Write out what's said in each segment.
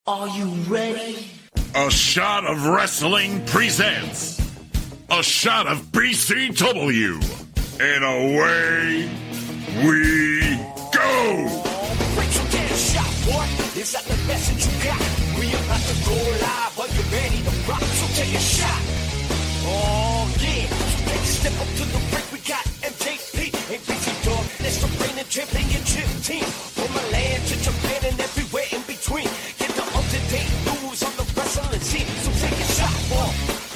Are you ready? A Shot of Wrestling presents A Shot of BCW. And away we go. Wait your damn shot, boy. Is that the message you got? We about to go live. Are you ready to rock? So take a shot. Oh, yeah. So take a step up to the break. We got MJP and BC Dog. That's the reigning championship team. From Milan to Japan and everywhere in between. Get the up-to-date news on the wrestling scene. So take a shot, boy.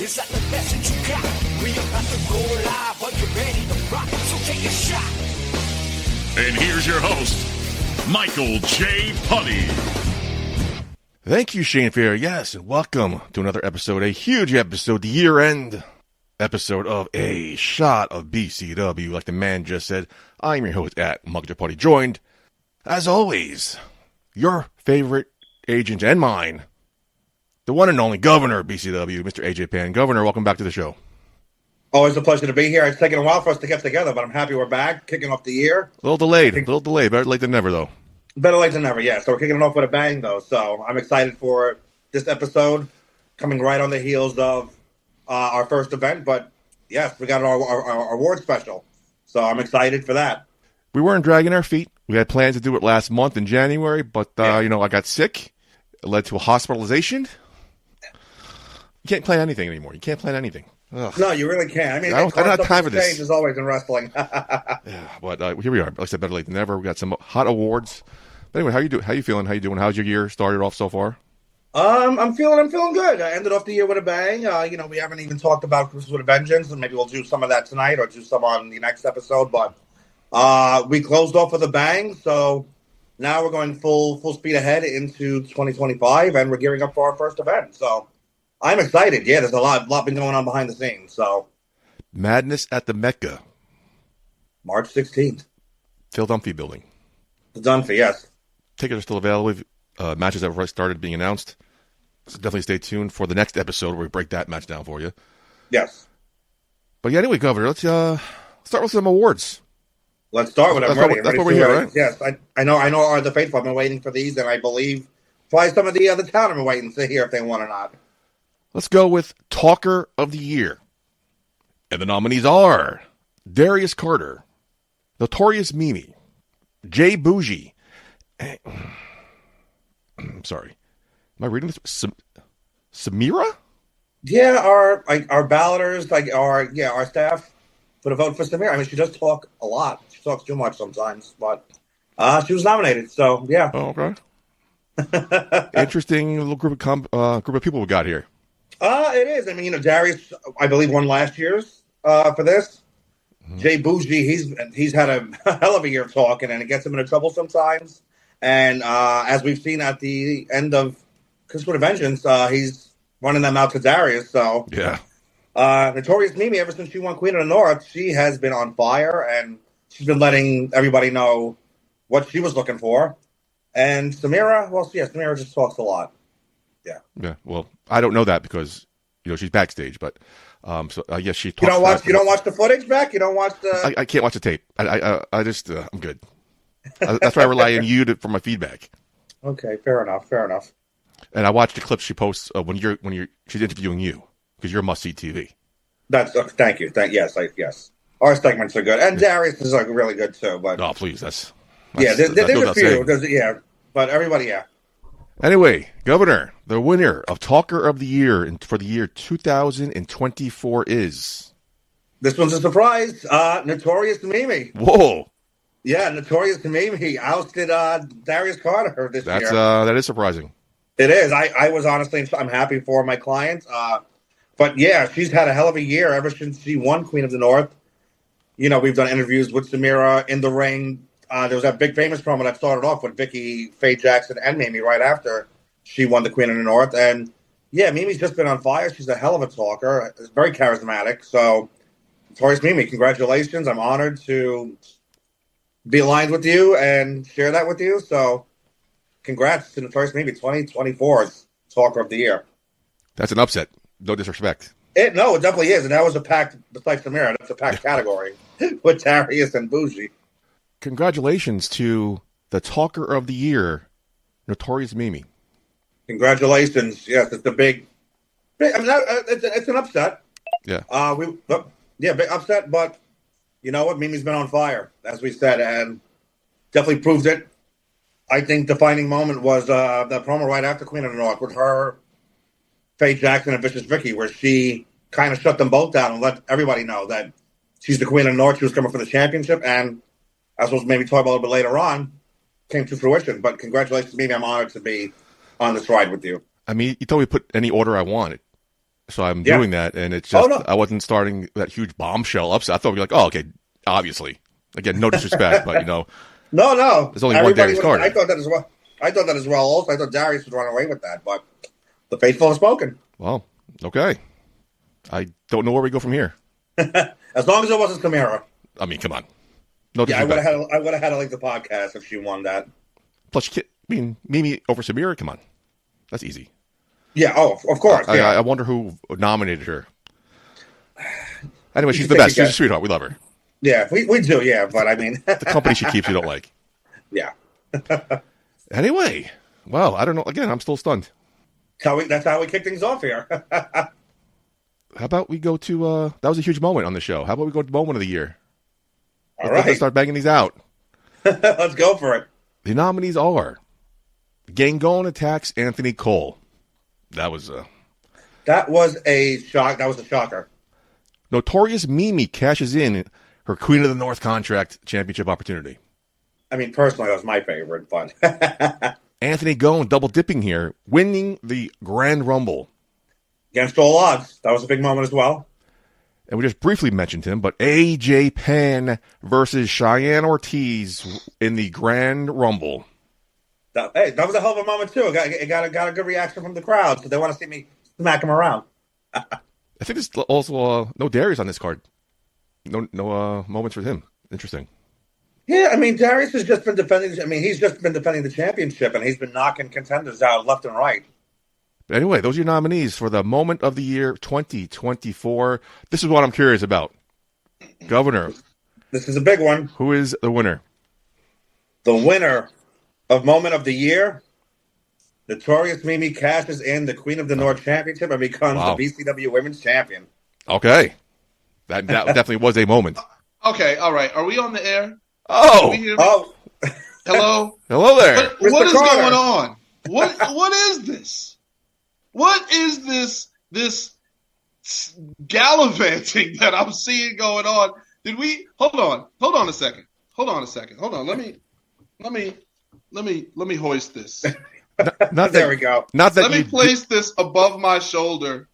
Is that the message you got? We about to go live. Are you ready to rock? So take a shot. And here's your host, Michael J. Putty. Thank you, Shane Fair. Yes, and welcome to another episode, a huge episode, the year-end episode of A Shot of BCW. Like the man just said, I'm your host at Michael J. Putty, joined, as always, your favorite agent and mine, the one and only governor of BCW, Mr. AJ Pan. Governor, welcome back to the show. Always a pleasure to be here. It's taken a while for us to get together, but I'm happy we're back, kicking off the year. A little delayed. Better late than never, though. Better late than never, yeah. So we're kicking it off with a bang, though. So I'm excited for this episode, coming right on the heels of our first event. But, yes, we got our award special. So I'm excited for that. We weren't dragging our feet. We had plans to do it last month in January, but, I got sick. It led to a hospitalization. You can't plan anything anymore. You can't plan anything. Ugh. No, you really can't. I mean, I don't have time for this. As always in wrestling. Yeah, but here we are. Like I said, better late than never. We got some hot awards. But anyway, how you doing? How you feeling? How you doing? How's your year started off so far? I'm feeling good. I ended off the year with a bang. We haven't even talked about Christmas with a Vengeance, and maybe we'll do some of that tonight or do some on the next episode. But we closed off with a bang, so now we're going full speed ahead into 2025, and we're gearing up for our first event. So I'm excited. Yeah, there's a lot been going on behind the scenes. So Madness at the Mecca, March 16th, Phil Dunphy building. The Dunphy, yes. Tickets are still available. Matches have already started being announced. So definitely stay tuned for the next episode where we break that match down for you. Yes. But yeah, anyway, Governor, let's start with some awards. Let's start with them. That's what we're here, right? Yes, I know. The faithful have been waiting for these, and I believe probably some of the other town have been waiting to hear if they won or not. Let's go with Talker of the Year. And the nominees are Darius Carter, Notorious Mimi, Jay Boujii. I'm sorry. Am I reading this? Samira? Yeah, our balloters, our staff put a vote for Samira. I mean, she does talk a lot. She talks too much sometimes, but she was nominated. So yeah. Oh, okay. Interesting little group of people we got here. It is. I mean, Darius, I believe, won last year's for this. Mm-hmm. Jay Boujii, he's had a hell of a year of talking, and it gets him into trouble sometimes. And as we've seen at the end of Christmas with a Vengeance, he's running them out to Darius. So yeah. Notorious Mimi, ever since she won Queen of the North, she has been on fire, and she's been letting everybody know what she was looking for. And Samira, Samira just talks a lot. Yeah. Yeah. Well, I don't know that because she's backstage, but yes, she. Talks you don't watch the footage back. You don't watch the. I can't watch the tape. I just I'm good. That's why I rely on you for my feedback. Okay, fair enough. And I watch the clips she posts when she's interviewing you because you're must see TV. Thank you. Yes. Our segments are good, and Darius is really good too. But no, please, there's a few. But everybody, yeah. Anyway, Governor, the winner of Talker of the Year for the year 2024 is... This one's a surprise. Notorious Mimi. Whoa. Yeah, Notorious Mimi ousted Darius Carter this year. That is surprising. It is. I was honestly, I'm happy for my client. But yeah, she's had a hell of a year ever since she won Queen of the North. We've done interviews with Samira in the ring. There was that big famous promo that started off with Vicky, Faye Jackson, and Mimi right after she won the Queen of the North. And yeah, Mimi's just been on fire. She's a hell of a talker. Very charismatic. So, Notorious Mimi, congratulations. I'm honored to be aligned with you and share that with you. So, congrats to Notorious Mimi, 2024's Talker of the Year. That's an upset. No disrespect. No, it definitely is. And that was a packed, besides Samira, that's a packed category with Darius and Boujii. Congratulations to the Talker of the Year, Notorious Mimi. Congratulations. Yes, it's a big I mean, it's an upset. Yeah. Big upset, but you know what? Mimi's been on fire, as we said, and definitely proved it. I think defining moment was the promo right after Queen of the North with her, Faye Jackson, and Vicious Vicky, where she kind of shut them both down and let everybody know that she's the Queen of the North. She was coming for the championship, and as we'll maybe talk about a little bit later on, came to fruition. But congratulations, Mimi. I'm honored to be on this ride with you. I mean, you told me to put any order I wanted. So I'm doing that, and it's just, I wasn't starting that huge bombshell upset. I thought we'd be like, oh, okay, obviously. Again, no disrespect, but, you know. No. There's only one Darius Carter. I thought that as well. Also, I thought Darius would run away with that, but the faithful have spoken. Well, okay. I don't know where we go from here. As long as it wasn't Samira. I mean, come on. No I disrespect. would have had to link the podcast if she won that. Plus, Mimi over Samira, come on. That's easy. Yeah, of course. I wonder who nominated her. Anyway, she's the best. She's a sweetheart. We love her. Yeah, we do, yeah. But, I mean... the company she keeps, you don't like. Yeah. Anyway, well, I don't know. Again, I'm still stunned. That's how we kick things off here. How about we go to... that was a huge moment on the show. How about we go to moment of the year? All right. Let's start banging these out. Let's go for it. The nominees are... Gangone attacks Anthony Cole. That was a shock. That was a shocker. Notorious Mimi cashes in her Queen of the North contract championship opportunity. I mean, personally, that was my favorite, but... Anthony Gangone double dipping here, winning the Grand Rumble. Against all odds. That was a big moment as well. And we just briefly mentioned him, but AJ Penn versus Cheyenne Ortiz in the Grand Rumble. That was a hell of a moment, too. It got a good reaction from the crowd, so they want to see me smack him around. I think there's also no Darius on this card. No moments for him. Interesting. Yeah, I mean, Darius has just been defending. I mean, he's just been defending the championship, and he's been knocking contenders out left and right. But anyway, those are your nominees for the Moment of the Year 2024. This is what I'm curious about. Governor. This is a big one. Who is the winner? The winner of Moment of the Year, Notorious Mimi cashes in the Queen of the North Championship and becomes the BCW Women's Champion. Okay. That definitely was a moment. Okay, all right. Are we on the air? Oh. Hello? Hello there. What is going on? What is this? What is this gallivanting that I'm seeing going on? Did we hold on a second. Hold on. Let me hoist this. There we go. Let me place this above my shoulder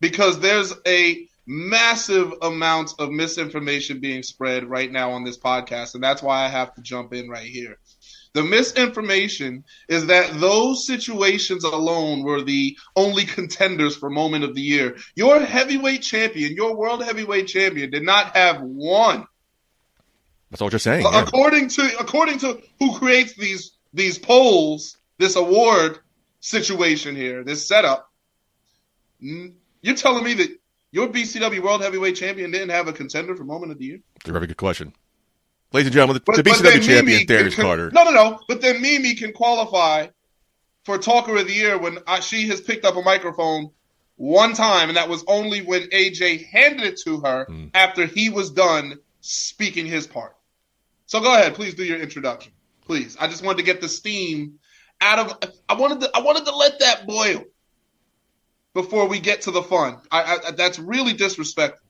because there's a massive amount of misinformation being spread right now on this podcast, and that's why I have to jump in right here. The misinformation is that those situations alone were the only contenders for Moment of the Year. Your heavyweight champion, your world heavyweight champion, did not have one. That's what you're saying. According to who creates these polls, this award situation here, this setup, you're telling me that your BCW World Heavyweight Champion didn't have a contender for Moment of the Year? That's a very good question. Ladies and gentlemen, the BCW champion, Darius Carter. No. But then Mimi can qualify for Talker of the Year when she has picked up a microphone one time, and that was only when AJ handed it to her after he was done speaking his part. So go ahead, please do your introduction. Please. I just wanted to get the steam out of I wanted to let that boil before we get to the fun. That's really disrespectful.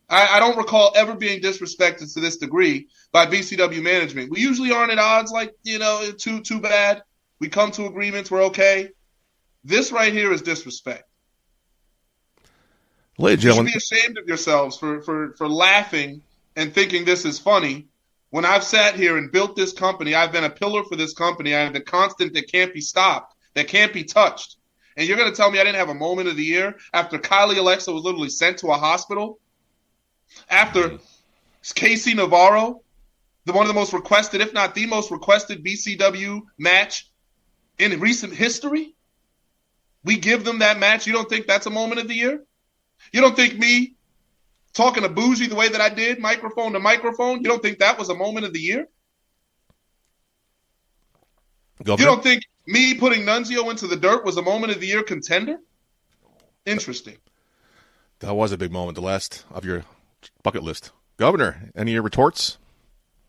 I don't recall ever being disrespected to this degree by BCW management. We usually aren't at odds like, too bad. We come to agreements, we're okay. This right here is disrespect. Ladies and You should gentlemen, be ashamed of yourselves for laughing and thinking this is funny. When I've sat here and built this company, I've been a pillar for this company. I am the constant that can't be stopped, that can't be touched. And you're going to tell me I didn't have a Moment of the Year after Kylie Alexa was literally sent to a hospital? After Casey Navarro, one of the most requested, if not the most requested BCW match in recent history? We give them that match. You don't think that's a Moment of the Year? You don't think me talking to Boujii the way that I did, microphone to microphone, you don't think that was a Moment of the Year? Governor? You don't think me putting Nunzio into the dirt was a moment of the year contender? Interesting. That was a big moment, the last of your bucket list. Governor, any retorts?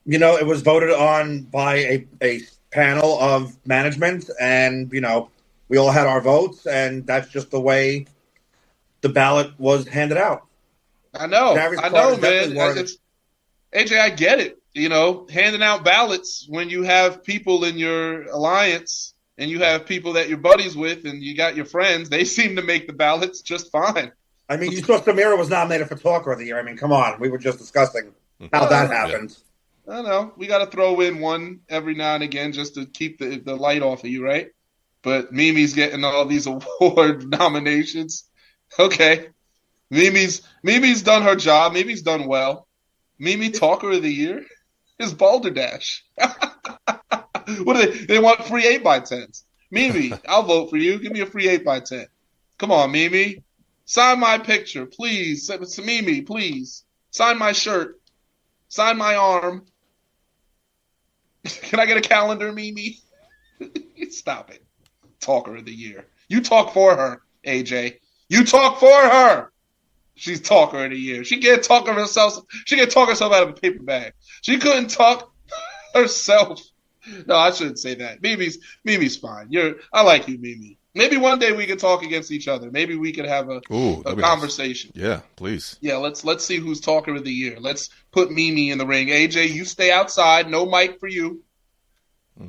You know, it was voted on by a panel of management, and, you know, we all had our votes, and that's just the way the ballot was handed out. I know, man. AJ, I get it. You know, handing out ballots when you have people in your alliance and you have people that you're buddies with and you got your friends, they seem to make the ballots just fine. I mean, you saw Samira was nominated for Talker of the Year. I mean, come on. We were just discussing how that happened. I know. We got to throw in one every now and again just to keep the light off of you, right? But Mimi's getting all these award nominations. Okay. Mimi's done her job. Mimi's done well. Mimi Talker of the Year is Balderdash. What do they want free 8x10s. Mimi, I'll vote for you. Give me a free 8x10. Come on, Mimi. Sign my picture, please. Mimi, please. Sign my shirt. Sign my arm. Can I get a calendar, Mimi? Stop it. Talker of the Year. You talk for her, AJ. You talk for her. She's Talker of the Year. She can't talk of herself. She can't talk herself out of a paper bag. She couldn't talk herself. No, I shouldn't say that. Mimi's fine. I like you, Mimi. Maybe one day we can talk against each other. Maybe we could have a conversation. Nice. Yeah, please. Yeah, let's see who's Talker of the Year. Let's put Mimi in the ring. AJ, you stay outside. No mic for you.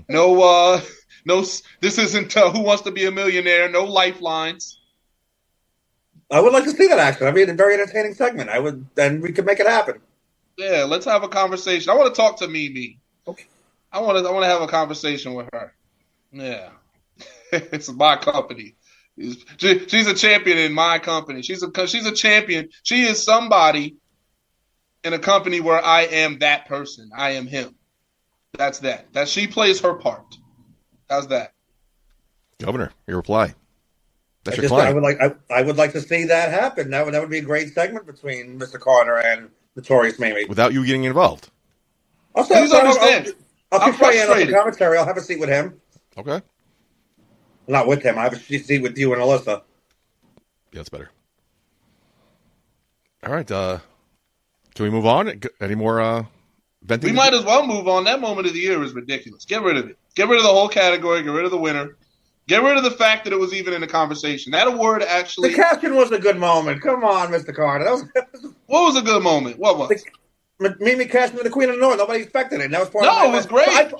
No. This isn't Who Wants to Be a Millionaire. No lifelines. I would like to see that action. That'd be a very entertaining segment. Then we could make it happen. Yeah, let's have a conversation. I want to talk to Mimi. Okay. I want to have a conversation with her. Yeah. It's my company. She's a champion in my company. She's a champion. She is somebody in a company where I am that person. I am him. That's that. That she plays her part. How's that? Governor, your reply. That's your client. I would like to see that happen. That would be a great segment between Mr. Carter and Notorious Mimi. Without you getting involved. Please understand. I'll keep trying on the commentary. I'll have a seat with him. Okay. Not with him. I have a seat with you and Alyssa. Yeah, that's better. All right. Can we move on? Any more venting? We might as well move on. That moment of the year is ridiculous. Get rid of it. Get rid of the whole category. Get rid of the winner. Get rid of the fact that it was even in the conversation. That award actually... The caption was a good moment. Come on, Mr. Carter. What was a good moment? What was? Mimi casting the Queen of the North. Nobody expected it. And that was it was great. That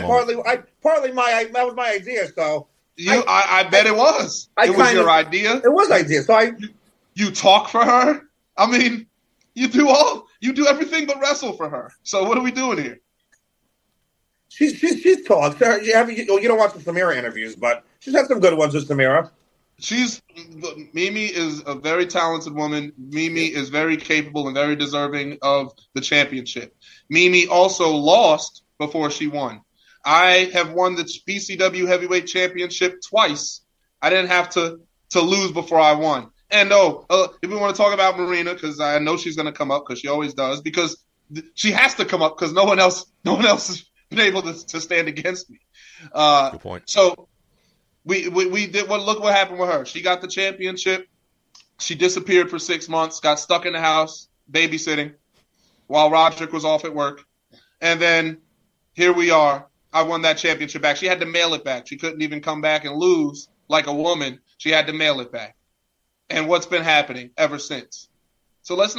was my idea. So I bet it was. It was your idea. It was idea. So you talk for her. I mean, you do everything but wrestle for her. So what are we doing here? She's talked. You don't watch the Samira interviews, but she's had some good ones with Samira. Mimi is a very talented woman. Mimi is very capable and very deserving of the championship. Mimi also lost before she won. I have won the BCW Heavyweight Championship twice. I didn't have to lose before I won. And if we want to talk about Marina, because I know she's going to come up because she always does, because she has to come up because no one else has been able to stand against me. Good point. So we did look what happened with her. She got the championship. She disappeared for 6 months, got stuck in the house babysitting while Roderick was off at work. And then here we are. I won that championship back. She had to mail it back. She couldn't even come back and lose like a woman. She had to mail it back. And what's been happening ever since? So let's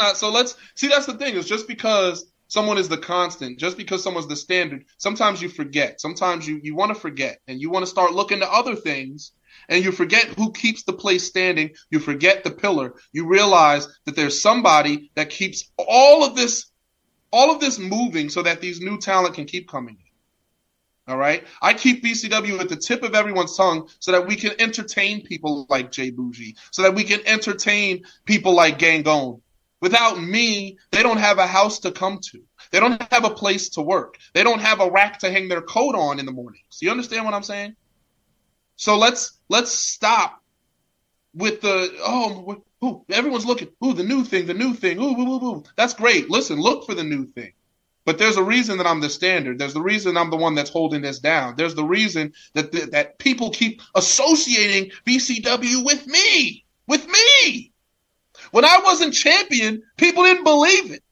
see, that's the thing, is just because someone is the constant, just because someone's the standard, sometimes you forget. Sometimes you want to forget and you want to start looking to other things and you forget who keeps the place standing. You forget the pillar. You realize that there's somebody that keeps all of this moving so that these new talent can keep coming in. All right. I keep BCW at the tip of everyone's tongue so that we can entertain people like Jay Boujii, so that we can entertain people like Gangone. Without me, they don't have a house to come to. They don't have a place to work. They don't have a rack to hang their coat on in the mornings. You understand what I'm saying? So let's stop with everyone's looking. The new thing. Ooh. That's great. Listen, look for the new thing. But there's a reason that I'm the standard. There's the reason I'm the one that's holding this down. There's the reason that that people keep associating BCW with me. With me. When I wasn't champion, people didn't believe it.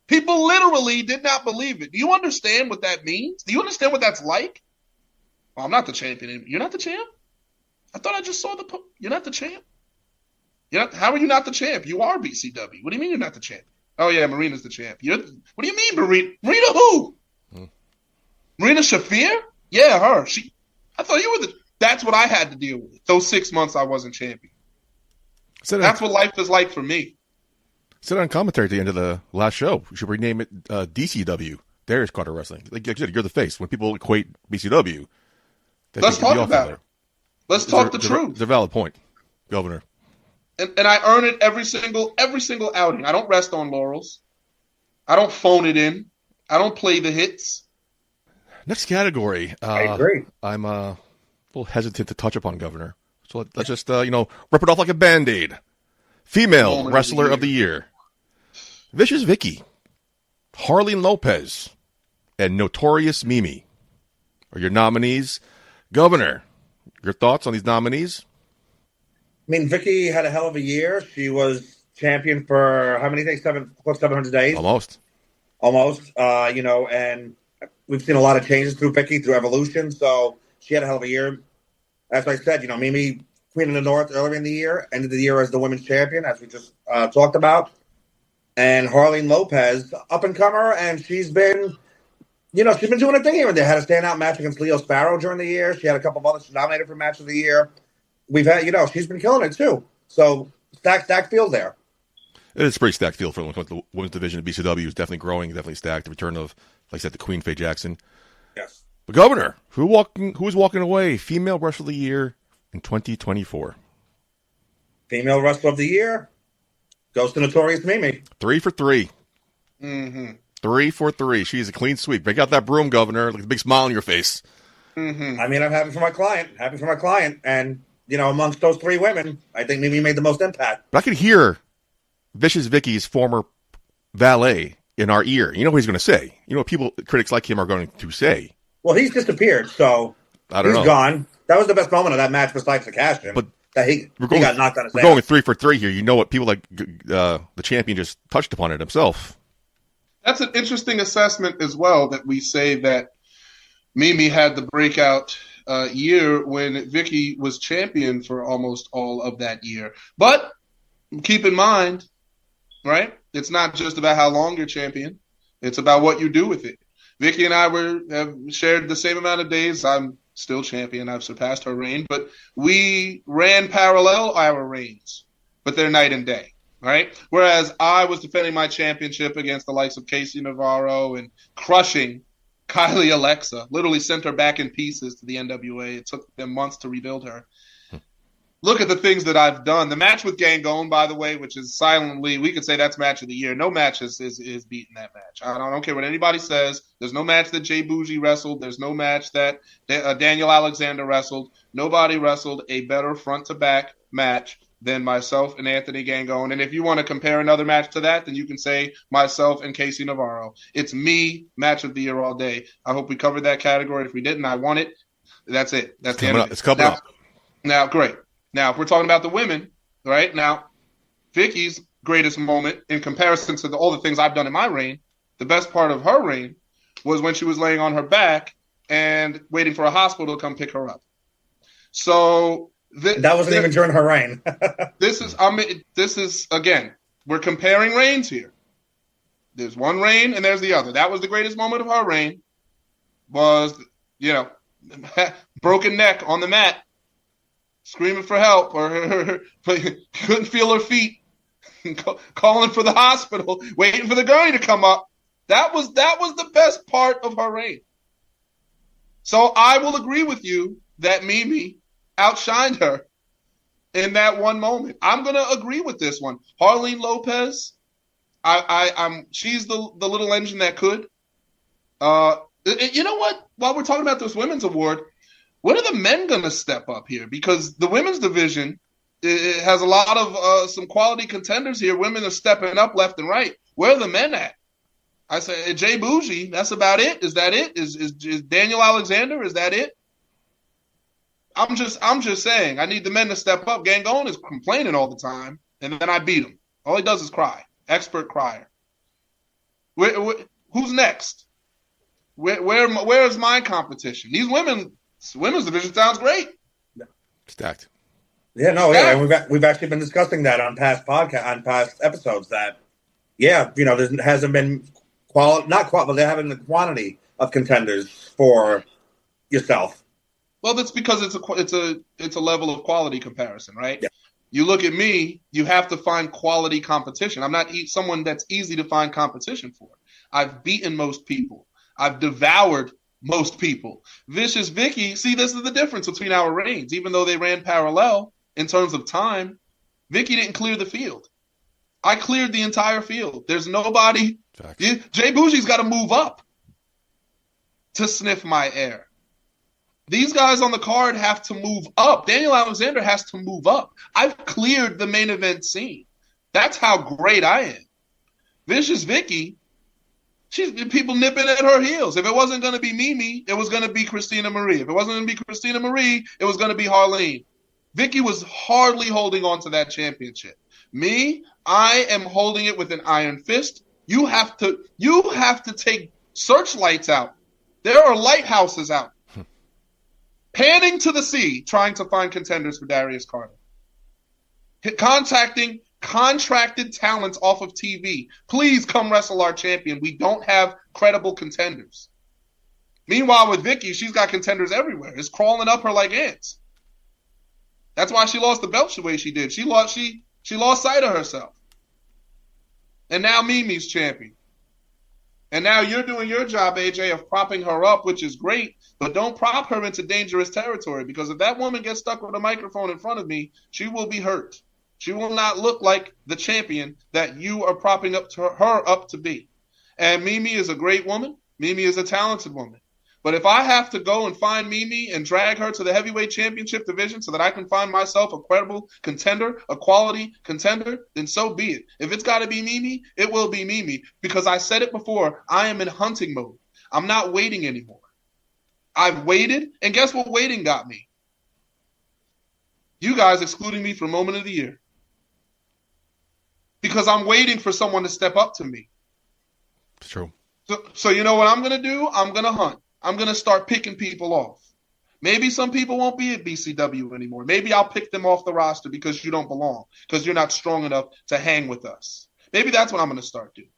People literally did not believe it. Do you understand what that means? Do you understand what that's like? Well, I'm not the champion. You're not the champ? I thought I just saw you're not the champ? How are you not the champ? You are BCW. What do you mean you're not the champ? Oh, yeah, Marina's the champ. What do you mean, Marina? Marina who? Marina Shafir? Yeah, her. I thought you were that's what I had to deal with. Those 6 months I wasn't champion. That's what life is like for me. Said on commentary at the end of the last show, we should rename it DCW, Darius Carter Wrestling. Like you said, you're the face. When people equate BCW, let's talk about it. Let's talk the truth. It's a valid point, Governor. And I earn it every single outing. I don't rest on laurels. I don't phone it in. I don't play the hits. Next category. I agree. I'm a little hesitant to touch upon, Governor. So let's just rip it off like a Band-Aid. Female Wrestler of the Year. Vicious Vicky, Harleen Lopez, and Notorious Mimi are your nominees. Governor, your thoughts on these nominees? I mean, Vicky had a hell of a year. She was champion for how many days? Close to 700 days. Almost. And we've seen a lot of changes through Vicky, through evolution. So she had a hell of a year. As I said, Mimi, Queen of the North, earlier in the year, ended the year as the women's champion, as we just talked about. And Harleen Lopez, up-and-comer, and she's been doing a thing here and there. Had a standout match against Leo Sparrow during the year. She had a couple of others nominated for Match of the Year. We've had, she's been killing it, too. So, stacked field there. It is a pretty stacked field for the women's division of BCW. Is definitely growing, definitely stacked. The return of, like I said, the Queen Faye Jackson. Yes. But Governor, who is walking away? Female Wrestler of the Year in 2024. Female Wrestler of the Year goes to Notorious Mimi. 3 for 3. Mm-hmm. 3 for 3. She's a clean sweep. Break out that broom, Governor. Look at the big smile on your face. Mm-hmm. I mean, I'm happy for my client. And, amongst those 3 women, I think Mimi made the most impact. But I could hear Vicious Vicky's former valet in our ear. You know what he's going to say. You know what critics like him are going to say. Well, he's disappeared, so he's gone. That was the best moment of that match besides the cash-in. But that he got knocked on his ass. We're going 3 for 3 here. You know what people like the champion just touched upon it himself. That's an interesting assessment as well, that we say that Mimi had the breakout year when Vicky was champion for almost all of that year. But keep in mind, right, it's not just about how long you're champion. It's about what you do with it. Vicky and I have shared the same amount of days. I'm still champion. I've surpassed her reign. But we ran parallel our reigns. But they're night and day, right? Whereas I was defending my championship against the likes of Casey Navarro and crushing Kylie Alexa, literally sent her back in pieces to the NWA. It took them months to rebuild her. Look at the things that I've done. The match with Gangone, by the way, which is silently, we could say that's match of the year. No match is beating that match. I don't care what anybody says. There's no match that Jay Boujii wrestled. There's no match that Daniel Alexander wrestled. Nobody wrestled a better front-to-back match than myself and Anthony Gangone. And if you want to compare another match to that, then you can say myself and Casey Navarro. It's me, match of the year all day. I hope we covered that category. If we didn't, I won it. That's it. That's the end of it. It's coming up. Now, great. Now, if we're talking about the women, right, now, Vicky's greatest moment in comparison to all the things I've done in my reign, the best part of her reign was when she was laying on her back and waiting for a hospital to come pick her up. So that wasn't even during her reign. This is, again, we're comparing reigns here. There's one reign and there's the other. That was the greatest moment of her reign, was, broken neck on the mat, screaming for help, or couldn't feel her feet, calling for the hospital, waiting for the gurney to come up. That was the best part of her reign. So I will agree with you that Mimi outshined her in that one moment. I'm going to agree with this one. Harleen Lopez, she's the little engine that could. You know what? While we're talking about this women's award, when are the men going to step up here? Because the women's division, it has a lot of some quality contenders here. Women are stepping up left and right. Where are the men at? I said, Jay Boujii, that's about it. Is that it? Is Daniel Alexander? Is that it? I'm just saying, I need the men to step up. Gangone is complaining all the time, and then I beat him. All he does is cry. Expert crier. Who's next? Where's my competition? These women's division sounds great. Stacked. Yeah, no, yeah, and we've actually been discussing that on past episodes. That there hasn't been but they haven't the quantity of contenders for yourself. Well, that's because it's a level of quality comparison, right? Yeah. You look at me, you have to find quality competition. I'm not someone that's easy to find competition for. I've beaten most people. I've devoured most people. Vicious Vicky, see, this is the difference between our reigns. Even though they ran parallel in terms of time, Vicky didn't clear the field. I cleared the entire field. There's nobody. Jay Boujii's got to move up to sniff my air. These guys on the card have to move up. Daniel Alexander has to move up. I've cleared the main event scene. That's how great I am. Vicious Vicky, people nipping at her heels. If it wasn't going to be Mimi, it was going to be Christina Marie. If it wasn't going to be Christina Marie, it was going to be Harleen. Vicky was hardly holding on to that championship. Me, I am holding it with an iron fist. You have to take searchlights out. There are lighthouses out. Panning to the sea, trying to find contenders for Darius Carter. Contacting contracted talents off of TV. Please come wrestle our champion. We don't have credible contenders. Meanwhile, with Vicky, she's got contenders everywhere. It's crawling up her like ants. That's why she lost the belt the way she did. She lost sight of herself. And now Mimi's champion. And now you're doing your job, AJ, of propping her up, which is great, but don't prop her into dangerous territory, because if that woman gets stuck with a microphone in front of me, she will be hurt. She will not look like the champion that you are propping her up to be. And Mimi is a great woman. Mimi is a talented woman. But if I have to go and find Mimi and drag her to the heavyweight championship division so that I can find myself a credible contender, a quality contender, then so be it. If it's got to be Mimi, it will be Mimi. Because I said it before, I am in hunting mode. I'm not waiting anymore. I've waited, and guess what waiting got me? You guys excluding me for Moment of the Year. Because I'm waiting for someone to step up to me. It's true. So you know what I'm going to do? I'm going to hunt. I'm going to start picking people off. Maybe some people won't be at BCW anymore. Maybe I'll pick them off the roster because you don't belong, because you're not strong enough to hang with us. Maybe that's what I'm going to start doing,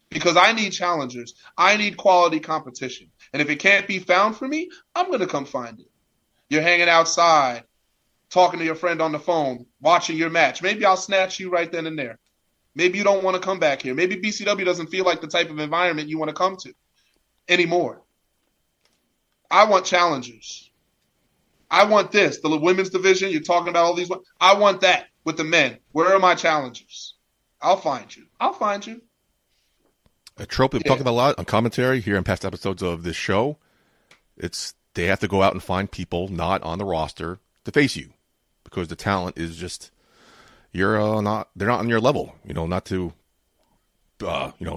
because I need challengers. I need quality competition. And if it can't be found for me, I'm going to come find it. You're hanging outside, talking to your friend on the phone, watching your match. Maybe I'll snatch you right then and there. Maybe you don't want to come back here. Maybe BCW doesn't feel like the type of environment you want to come to anymore. I want challengers. I want this. The women's division, you're talking about all these. I want that with the men. Where are my challengers? I'll find you. I'll find you. A trope we've talked about a lot on commentary here in past episodes of this show. It's they have to go out and find people not on the roster to face you, because the talent is just they're not on your level. Not to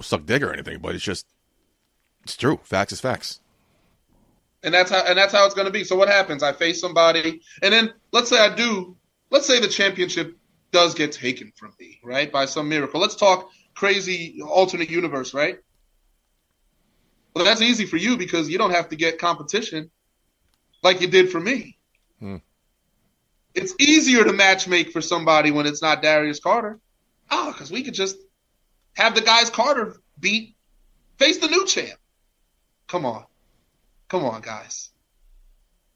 suck dick or anything, but it's true. Facts is facts. And that's how it's going to be. So what happens? I face somebody, and then let's say the championship does get taken from me, right? By some miracle. Let's talk crazy alternate universe, right? Well, that's easy for you because you don't have to get competition like you did for me. It's easier to matchmake for somebody when it's not Darius Carter. Because we could just have the guys Carter beat face the new champ. Come on, guys.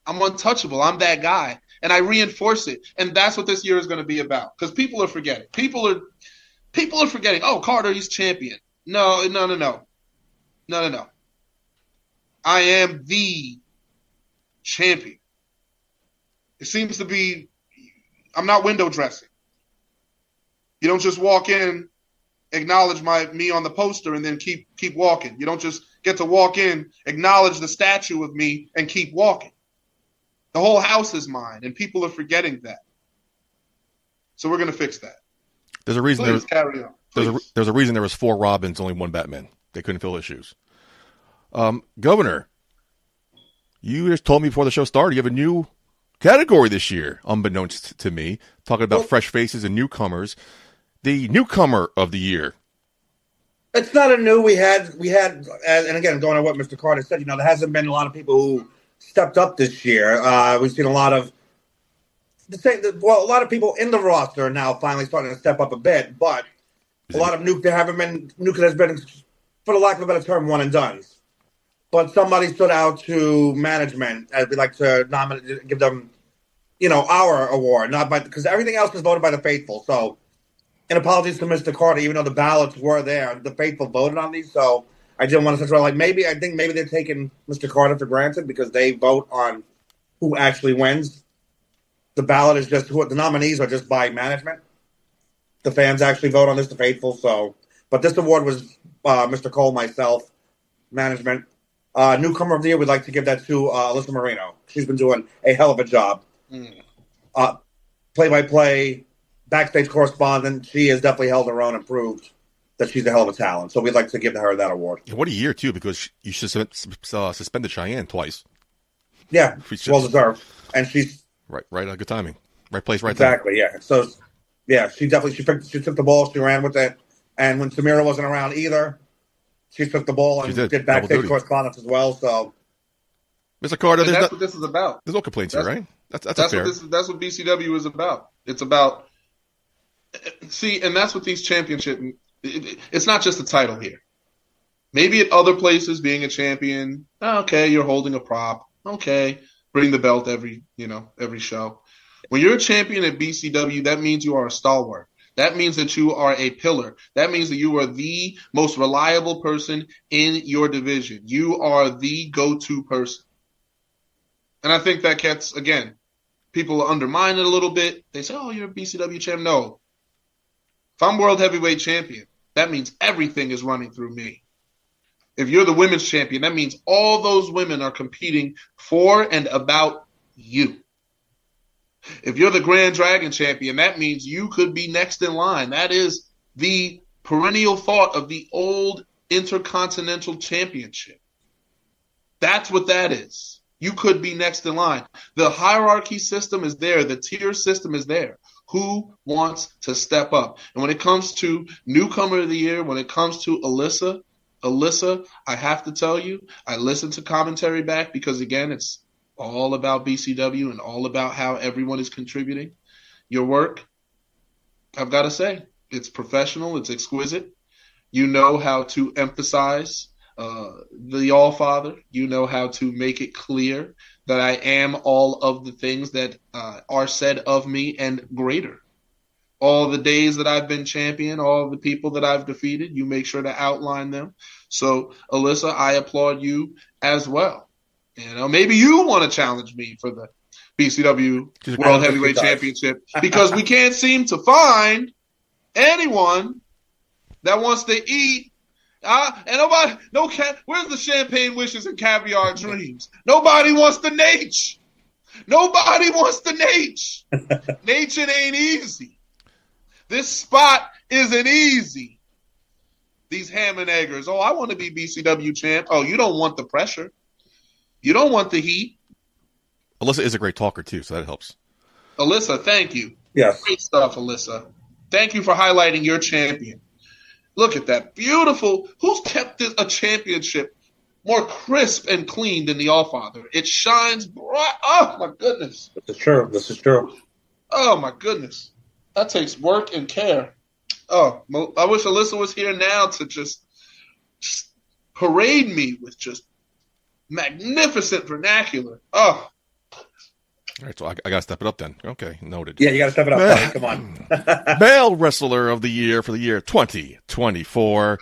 I'm untouchable. I'm that guy. And I reinforce it. And that's what this year is going to be about. Because people are forgetting. People are forgetting, Carter, he's champion. No. I am the champion. It seems to be, I'm not window dressing. You don't just walk in, acknowledge me on the poster, and then keep walking. You don't just get to walk in, acknowledge the statue of me, and keep walking. The whole house is mine, and people are forgetting that. So we're going to fix that. There's a reason. Please carry on. There's a reason there was 4 Robins, only 1 Batman. They couldn't fill his shoes. Governor, you just told me before the show started you have a new category this year, unbeknownst to me, talking about fresh faces and newcomers. The newcomer of the year. It's not a new. We had, and again, going on what Mr. Carter said, there hasn't been a lot of people who stepped up this year. We've seen a lot of a lot of people in the roster are now finally starting to step up a bit, but a lot of there has been, for the lack of a better term, one and dones. But somebody stood out to management, as we like to nominate, give them, our award, because everything else is voted by the faithful. So, and apologies to Mr. Carter, even though the ballots were there, the faithful voted on these. So I didn't want to say, I think maybe they're taking Mr. Carter for granted because they vote on who actually wins. The ballot is just the nominees are just by management. The fans actually vote on this, the faithful. So, but this award was Mr. Cole, myself, management. Newcomer of the year, we'd like to give that to Alyssa Marino. She's been doing a hell of a job. Play-by-play, backstage correspondent. She has definitely held her own and proved that she's a hell of a talent. So we'd like to give her that award. Yeah, what a year, too, because you suspended Cheyenne twice. Yeah, well deserved. And she's... Right, good timing. Right place, right time. Exactly, yeah. So, yeah, she took the ball, she ran with it. And when Samira wasn't around either, she took the ball and did backstage correspondence as well. So, Mr. Carter, that's what this is about. There's no complaints here, right? That's fair. That's what BCW is about. It's about and that's what these championships. It's not just a title here. Maybe at other places, being a champion, okay, you're holding a prop. Okay, bring the belt every show. When you're a champion at BCW, that means you are a stalwart. That means that you are a pillar. That means that you are the most reliable person in your division. You are the go-to person. And I think that gets, again, people undermine it a little bit. They say, you're a BCW champ. No. If I'm World Heavyweight Champion, that means everything is running through me. If you're the women's champion, that means all those women are competing for and about you. If you're the Grand Dragon champion, that means you could be next in line. That is the perennial thought of the old Intercontinental Championship. That's what that is. You could be next in line. The hierarchy system is there. The tier system is there. Who wants to step up? And when it comes to newcomer of the year, when it comes to Alyssa, I have to tell you, I listened to commentary back because, again, it's all about BCW and all about how everyone is contributing. Your work, I've got to say, it's professional, it's exquisite. You know how to emphasize the All-Father. You know how to make it clear that I am all of the things that are said of me and greater. All the days that I've been champion, all the people that I've defeated, you make sure to outline them. So, Alyssa, I applaud you as well. Maybe you want to challenge me for the BCW World Heavyweight Championship because we can't seem to find anyone that wants to eat. Where's the champagne wishes and caviar dreams? Nobody wants the Nate. Nobody wants the Nate. Nate, it ain't easy. This spot isn't easy. These ham and eggers. I want to be BCW champ. You don't want the pressure. You don't want the heat. Alyssa is a great talker, too, so that helps. Alyssa, thank you. Yes. Great stuff, Alyssa. Thank you for highlighting your champion. Look at that. Beautiful. Who's kept a championship more crisp and clean than the All-Father? It shines bright. Oh, my goodness. This is true. Oh, my goodness. That takes work and care. Oh, I wish Alyssa was here now to just parade me with just magnificent vernacular. Oh. All right, so I got to step it up then. Okay, noted. Yeah, you got to step it up, buddy. Come on. Male Wrestler of the Year for the year 2024.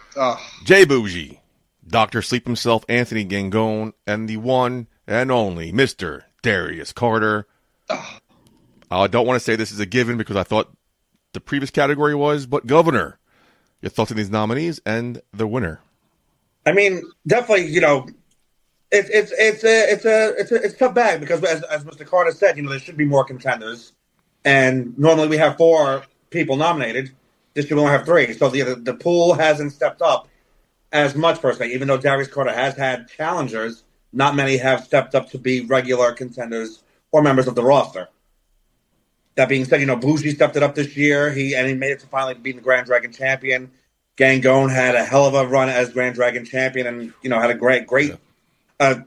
Jay Boujii, Dr. Sleep himself, Anthony Gangone, and the one and only Mr. Darius Carter. I don't want to say this is a given because I thought the previous category was, but Governor, your thoughts on these nominees and the winner? I mean, definitely, It's tough bag because as Mr. Carter said, there should be more contenders, and normally we have 4 people nominated. This year we only have 3, so the pool hasn't stepped up as much personally. Even though Darius Carter has had challengers, not many have stepped up to be regular contenders or members of the roster. That being said, Boujii stepped it up this year. He made it to finally being the Grand Dragon champion. Gangone had a hell of a run as Grand Dragon champion, and had a great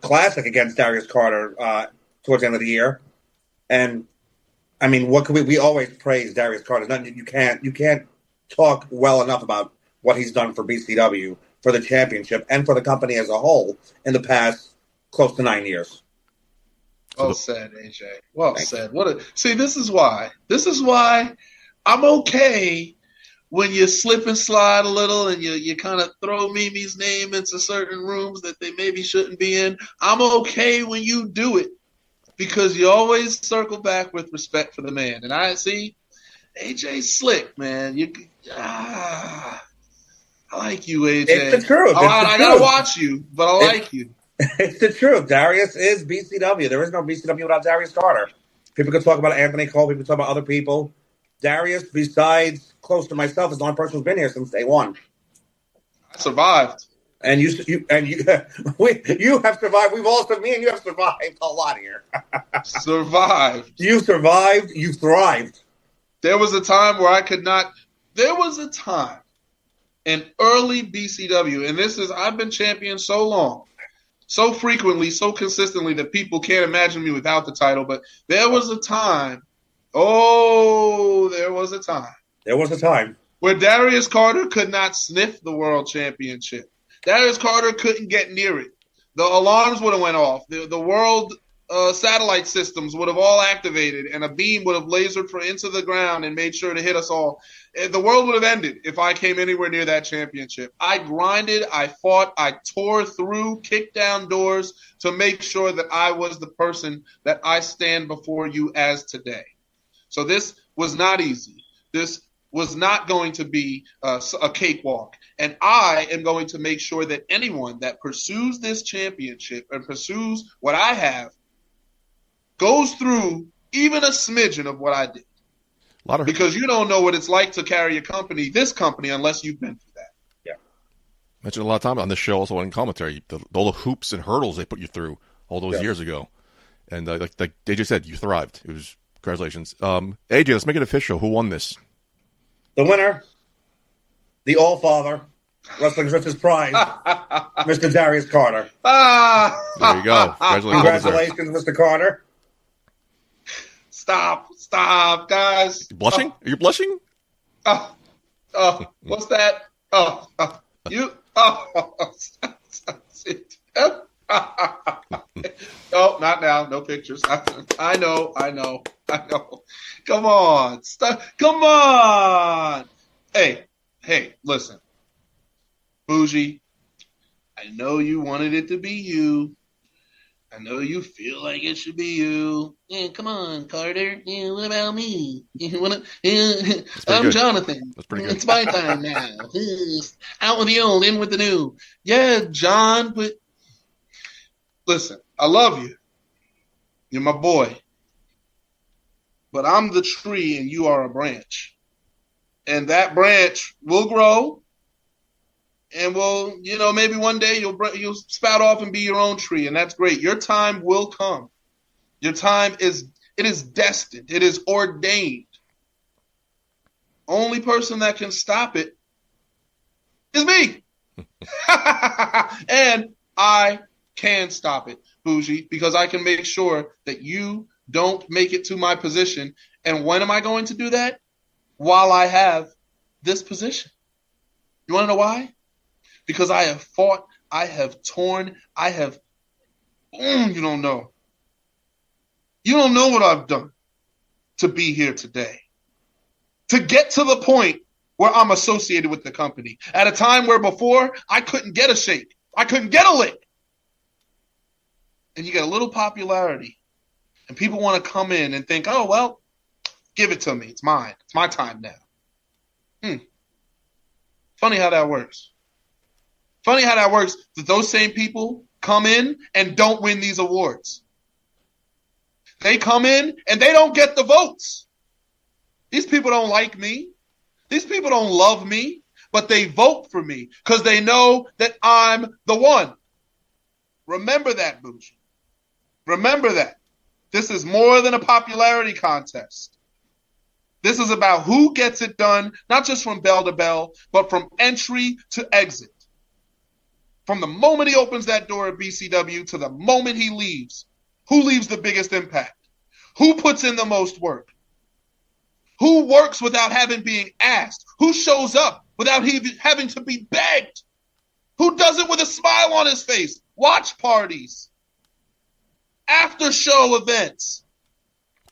classic against Darius Carter towards the end of the year. And I mean, what could we always praise Darius Carter? You can't talk well enough about what he's done for BCW, for the championship, and for the company as a whole in the past close to 9 years. Well said, AJ. Well said. See, this is why I'm okay when you slip and slide a little and you kind of throw Mimi's name into certain rooms that they maybe shouldn't be in. I'm okay when you do it because you always circle back with respect for the man. And I see AJ slick, man. I like you, AJ. It's the truth. I gotta watch you, but I like you. It's the truth. Darius is BCW. There is no BCW without Darius Carter. People can talk about Anthony Cole. People can talk about other people. Darius, besides close to myself, is the only person who's been here since day one. I survived. And you have survived. We've all me and you have survived a lot here. Survived. You survived. You thrived. There was a time where I could not. There was a time in early BCW, and I've been champion so long, so frequently, so consistently that people can't imagine me without the title. But there was a time. There was a time. There was a time where Darius Carter could not sniff the world championship. Darius Carter couldn't get near it. The alarms would have went off. The world satellite systems would have all activated, and a beam would have lasered into the ground and made sure to hit us all. The world would have ended if I came anywhere near that championship. I grinded, I fought, I tore through, kicked down doors to make sure that I was the person that I stand before you as today. So this was not easy. This was not going to be a cakewalk. And I am going to make sure that anyone that pursues this championship and pursues what I have goes through even a smidgen of what I did. Because you don't know what it's like to carry this company, unless you've been through that. Yeah. Mentioned a lot of times on this show, also in commentary, all the hoops and hurdles they put you through all those years ago. And like AJ said, you thrived. It was congratulations. AJ, let's make it official. Who won this? The winner, the All-Father, Wrestling's Richest Prize, Mr. Darius Carter. There you go. Congratulations, Mr. Carter. Stop, guys. You blushing? Are you blushing? What's that? Oh, not now. No pictures. I know. Come on. Stop. Come on. Hey, listen. Boujii, I know you wanted it to be you. I know you feel like it should be you. Yeah, come on, Carter. Yeah, what about me? I'm good. Jonathan. That's pretty good. It's my time now. Out with the old, in with the new. Yeah, John, but listen, I love you. You're my boy. But I'm the tree and you are a branch. And that branch will grow. And maybe one day you'll spout off and be your own tree, and that's great. Your time will come. Your time is destined. It is ordained. Only person that can stop it is me. And I can stop it, Boujii, because I can make sure that you don't make it to my position. And when am I going to do that? While I have this position. You want to know why? Because I have fought, I have torn, I have... you don't know. You don't know what I've done to be here today. To get to the point where I'm associated with the company. At a time where before, I couldn't get a shake. I couldn't get a lick. And you get a little popularity. And people want to come in and think, oh, well, give it to me. It's mine. It's my time now. Funny how that works. Funny how that works, that those same people come in and don't win these awards. They come in and they don't get the votes. These people don't like me. These people don't love me. but they vote for me because they know that I'm the one. Remember that, Boujii. Remember that. This is more than a popularity contest. This is about who gets it done, not just from bell to bell, but from entry to exit. From the moment he opens that door at BCW to the moment he leaves, who leaves the biggest impact? Who puts in the most work? Who works without being asked? Who shows up without having to be begged? Who does it with a smile on his face? Watch parties, after show events,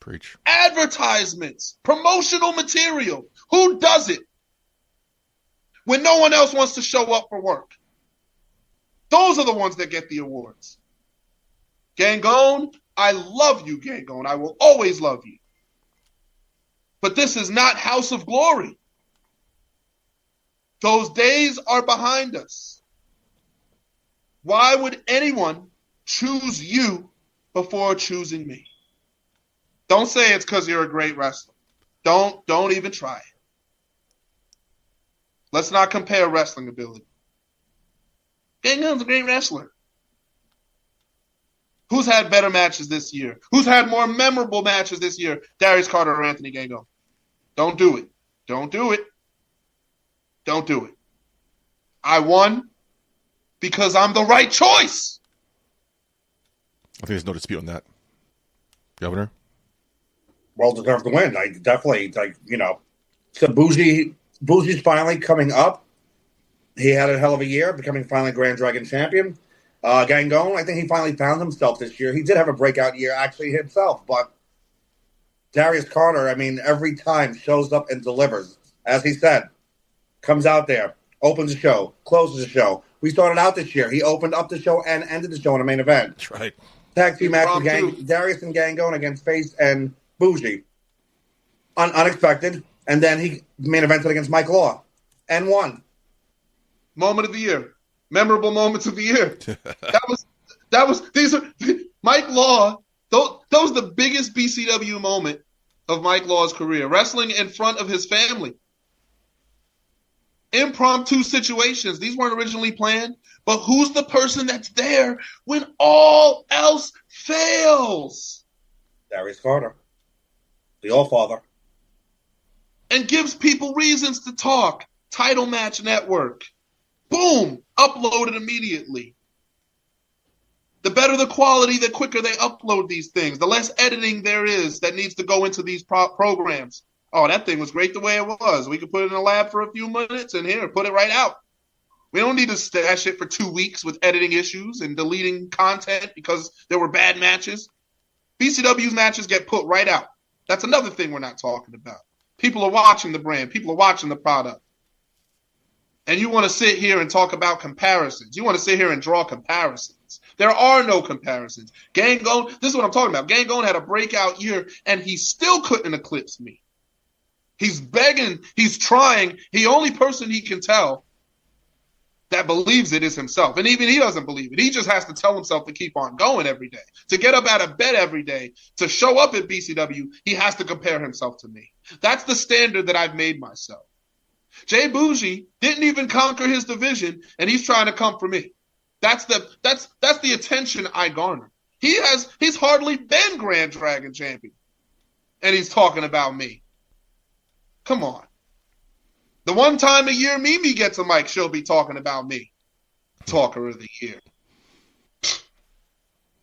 Preach. Advertisements, promotional material. Who does it when no one else wants to show up for work? Those are the ones that get the awards. Gangone, I love you, Gangone. I will always love you. But this is not House of Glory. Those days are behind us. Why would anyone choose you before choosing me? Don't say it's because you're a great wrestler. Don't even try it. Let's not compare wrestling ability. Gangone's a great wrestler. Who's had better matches this year? Who's had more memorable matches this year? Darius Carter or Anthony Gangone? Don't do it. Don't do it. Don't do it. I won because I'm the right choice. I think there's no dispute on that. Governor? Well deserved to win. I definitely, so Boujii's finally coming up. He had a hell of a year, becoming finally Grand Dragon champion. Gangone, I think he finally found himself this year. He did have a breakout year, actually, himself. But Darius Carter, every time shows up and delivers. As he said, comes out there, opens the show, closes the show. We started out this year. He opened up the show and ended the show in the main event. That's right. Tag team match with Darius and Gangone against Face and Boujii. Unexpected. And then he main evented against Mike Law and won. Moment of the year. Memorable moments of the year. These are Mike Law. Those was the biggest BCW moment of Mike Law's career. Wrestling in front of his family. Impromptu situations. These weren't originally planned, but who's the person that's there when all else fails? Darius Carter, the All-Father. And gives people reasons to talk. Title Match Network. Boom! Uploaded immediately. The better the quality, the quicker they upload these things. The less editing there is that needs to go into these programs. Oh, that thing was great the way it was. We could put it in a lab for a few minutes and here, put it right out. We don't need to stash it for 2 weeks with editing issues and deleting content because there were bad matches. BCW's matches get put right out. That's another thing we're not talking about. People are watching the brand. People are watching the product. And you want to sit here and talk about comparisons. You want to sit here and draw comparisons. There are no comparisons. Gangone, this is what I'm talking about. Gangone had a breakout year, and he still couldn't eclipse me. He's begging. He's trying. The only person he can tell that believes it is himself. And even he doesn't believe it. He just has to tell himself to keep on going every day. To get up out of bed every day, to show up at BCW, he has to compare himself to me. That's the standard that I've made myself. Jay Boujii didn't even conquer his division, and he's trying to come for me. That's the attention I garner. He's hardly been Grand Dragon champion, and he's talking about me. Come on. The one time a year Mimi gets a mic, she'll be talking about me. Talker of the year.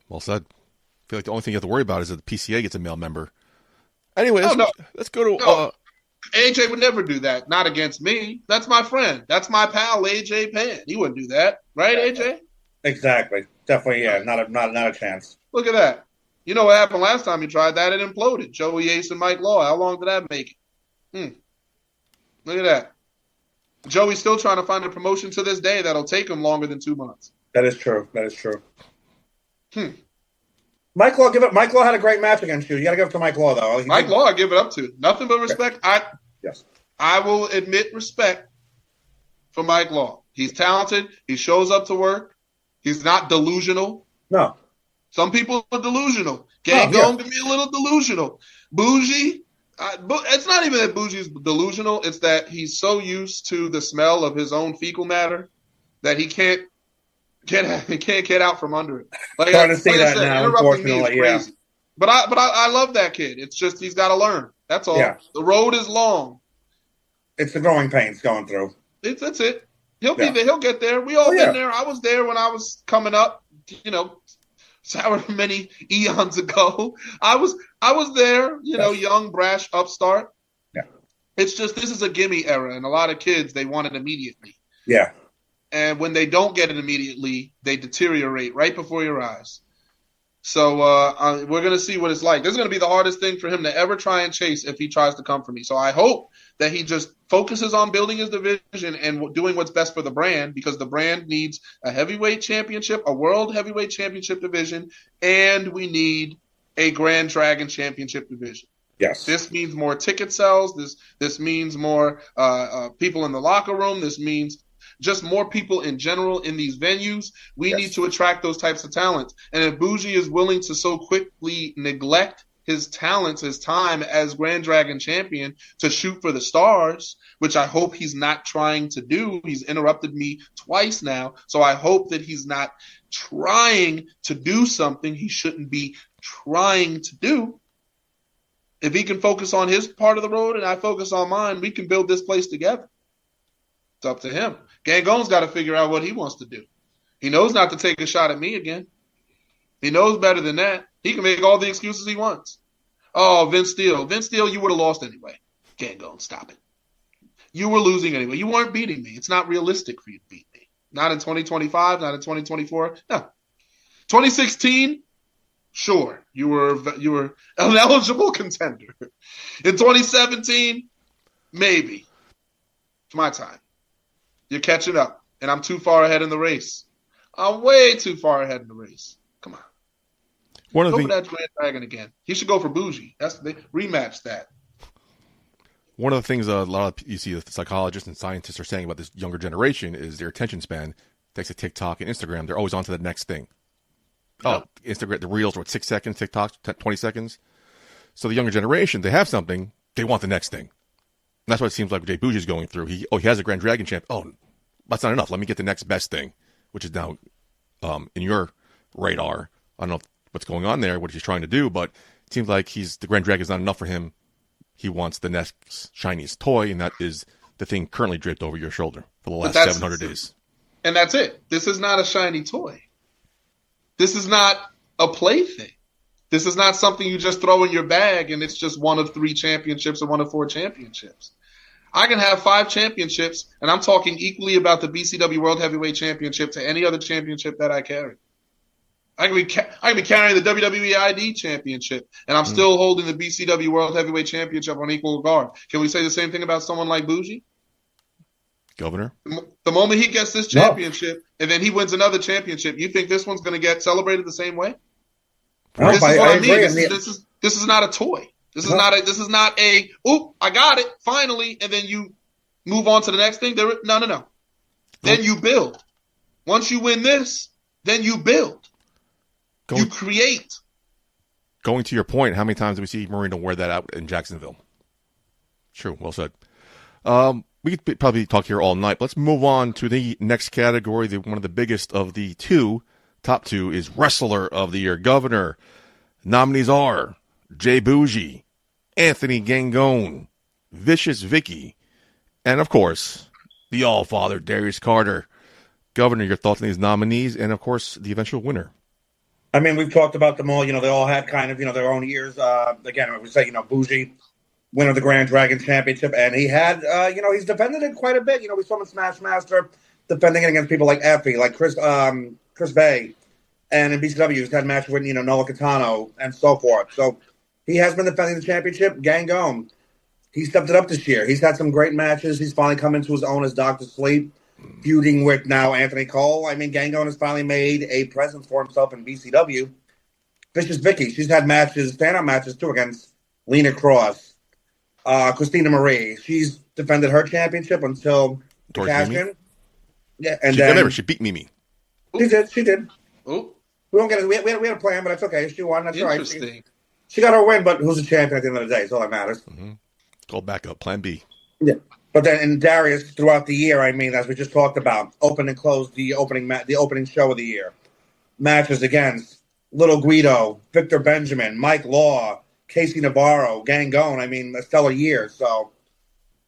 Well said. I feel like the only thing you have to worry about is that the PCA gets a male member. Anyway, let's go to... AJ would never do that. Not against me. That's my friend. That's my pal, AJ Pan. He wouldn't do that. Right, AJ? Exactly. Definitely, yeah. Not a chance. Look at that. You know what happened last time you tried that? It imploded. Joey Ace and Mike Law. How long did that make it? Look at that. Joey's still trying to find a promotion to this day that'll take him longer than 2 months. That is true. Mike Law had a great match against you. You got to give it to Mike Law, though. Mike Law, I give it up to. Nothing but respect. Yes. I will admit respect for Mike Law. He's talented. He shows up to work. He's not delusional. No. Some people are delusional. Gangone can be a little delusional. Boujii, But it's not even that Boujii's delusional. It's that he's so used to the smell of his own fecal matter that he can't get out from under it. Like, Starting to see like that I said, now, interrupting me is unfortunately, crazy. But I love that kid. It's just he's got to learn. That's all. Yeah. The road is long. It's the growing pains going through. That's it. He'll be there. He'll get there. We all been there. I was there when I was coming up. However many eons ago, I was there. Young, brash, upstart. Yeah. It's just this is a gimme era, and a lot of kids they want it immediately. Yeah. And when they don't get it immediately, they deteriorate right before your eyes. So we're going to see what it's like. This is going to be the hardest thing for him to ever try and chase if he tries to come for me. So I hope that he just focuses on building his division and doing what's best for the brand, because the brand needs a heavyweight championship, a world heavyweight championship division, and we need a Grand Dragon championship division. Yes. This means more ticket sales. This means more people in the locker room. This means just more people in general in these venues. We need to attract those types of talents. And if Boujii is willing to so quickly neglect his talents, his time as Grand Dragon champion to shoot for the stars, which I hope he's not trying to do. He's interrupted me twice now. So I hope that he's not trying to do something he shouldn't be trying to do. If he can focus on his part of the road and I focus on mine, we can build this place together. It's up to him. Gangone's got to figure out what he wants to do. He knows not to take a shot at me again. He knows better than that. He can make all the excuses he wants. Oh, Vince Steele. Vince Steele, you would have lost anyway. Gangone, stop it. You were losing anyway. You weren't beating me. It's not realistic for you to beat me. Not in 2025, not in 2024. No. 2016, sure. You were an eligible contender. In 2017, maybe. It's my time. You're catching up, and I'm too far ahead in the race. I'm way too far ahead in the race. Come on. Go for that Grand Dragon again. He should go for Boujii. They rematch that. One of the things a lot of you see the psychologists and scientists are saying about this younger generation is their attention span. Thanks to TikTok and Instagram, they're always on to the next thing. Oh, Instagram, the reels are 6 seconds, TikTok 20 seconds. So the younger generation, they have something, they want the next thing. And that's what it seems like Jay Boujii is going through. He has a Grand Dragon champ. Oh, that's not enough. Let me get the next best thing, which is now in your radar. I don't know what's going on there, what he's trying to do, but it seems like the Grand Dragon is not enough for him. He wants the next shiniest toy, and that is the thing currently draped over your shoulder for the last 700 days. And that's it. This is not a shiny toy. This is not a plaything. This is not something you just throw in your bag and it's just one of 3 championships or one of 4 championships. I can have 5 championships, and I'm talking equally about the BCW World Heavyweight Championship to any other championship that I carry. I can be carrying the WWE ID Championship, and I'm still holding the BCW World Heavyweight Championship on equal regard. Can we say the same thing about someone like Boujii? Governor? The moment he gets this championship, and then he wins another championship, you think this one's going to get celebrated the same way? No, This is what I mean. agree. This is not a toy. This is not a oop, I got it finally, and then you move on to the next thing. No. Then you build. Once you win this, then you build. You create. Going to your point, how many times do we see Marino wear that out in Jacksonville? True, well said. We could probably talk here all night. But let's move on to the next category. One of the biggest of the top two is Wrestler of the Year. Governor. Nominees are Jay Boujii, Anthony Gangone, Vicious Vicky, and, of course, the All-Father, Darius Carter. Governor, your thoughts on these nominees and, of course, the eventual winner? I mean, we've talked about them all. They all had kind of, their own years. Again, I would say, Boujii, winner of the Grand Dragon Championship, and he had, he's defended it quite a bit. We saw him in Smash Master defending it against people like Effie, like Chris Bay, and in BCW, he's had matches with, Noah Catano and so forth. So he has been defending the championship. Gangone, he stepped it up this year. He's had some great matches. He's finally come into his own as Dr. Sleep, feuding with now Anthony Cole. I mean, Gangone has finally made a presence for himself in BCW. Vicious Vicky, she's had stand-up matches, too, against Lena Cross, Christina Marie. She's defended her championship until the cash-in. Yeah, and she beat Mimi. She did. Oh. We won't get it. We had a plan, but that's okay. She won. That's all right. Interesting. She got her win, but who's the champion at the end of the day? It's all that matters. Mm-hmm. Call backup, Plan B. Yeah. But then in Darius, throughout the year, I mean, as we just talked about, open and close the opening show of the year. Matches against Little Guido, Victor Benjamin, Mike Law, Casey Navarro, Gangone. I mean, a stellar year. So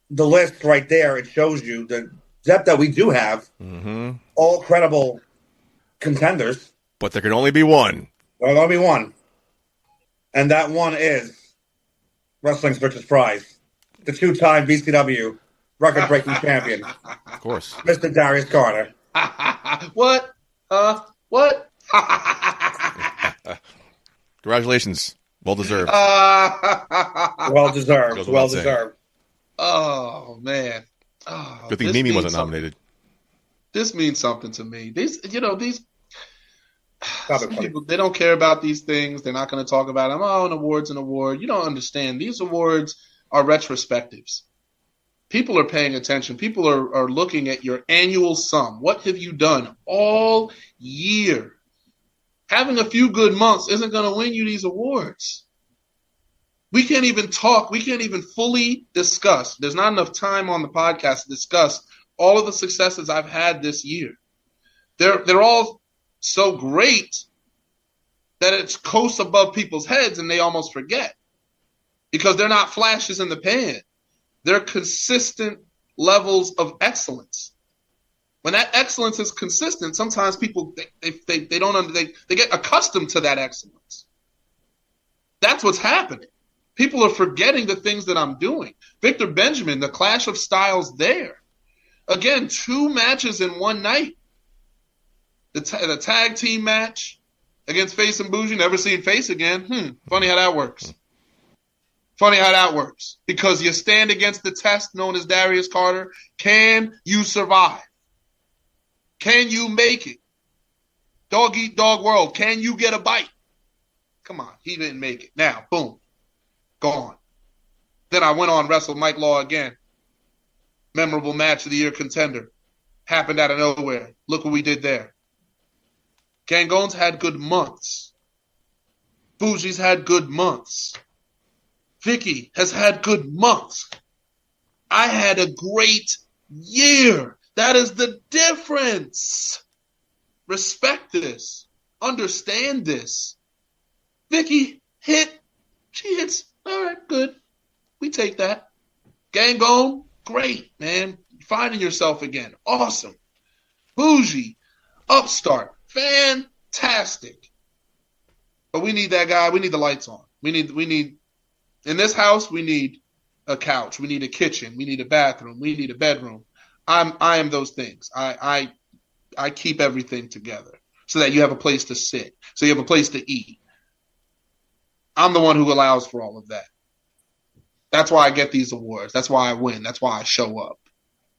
the list right there, it shows you the depth that we do have. Mm-hmm. All credible contenders. But there can only be one. There'll only be one. And that one is wrestling's Richest Prize. The two-time BCW record-breaking champion. Of course. Mr. Darius Carter. What? What? Congratulations. Well deserved. Well deserved. Goes Well without saying. deserved. Oh, man. Oh, Good thing this Mimi means wasn't something. nominated. This means something to me. These Stop it, some buddy. people, they don't care about these things. They're not going to talk about them. Oh, an award's an award. You don't understand. These awards are retrospectives. People are paying attention. People are looking at your annual sum. What have you done all year? Having a few good months isn't going to win you these awards. We can't even talk. We can't even fully discuss. There's not enough time on the podcast to discuss all of the successes I've had this year. They're all so great that it's coasts above people's heads and they almost forget because they're not flashes in the pan. They're consistent levels of excellence. When that excellence is consistent, sometimes people they get accustomed to that excellence. That's what's happening. People are forgetting the things that I'm doing. Victor Benjamin, the clash of styles there. Again, 2 matches in one night. The tag team match against Face and Boujii. Never seen Face again. Funny how that works. Funny how that works. Because you stand against the test known as Darius Carter. Can you survive? Can you make it? Dog eat dog world. Can you get a bite? Come on. He didn't make it. Now, boom. Gone. Then I went on wrestled Mike Law again. Memorable match of the year contender. Happened out of nowhere. Look what we did there. Gangone's had good months. Boujii's had good months. Vicky has had good months. I had a great year. That is the difference. Respect this. Understand this. Vicky hit. She hits. All right, good. We take that. Gangone, great, man. Finding yourself again. Awesome. Boujii, upstart. Fantastic. But we need that guy. We need the lights on. We need in this house, we need a couch. We need a kitchen. We need a bathroom. We need a bedroom. I am those things. I keep everything together so that you have a place to sit, so you have a place to eat. I'm the one who allows for all of that. That's why I get these awards. That's why I win. That's why I show up.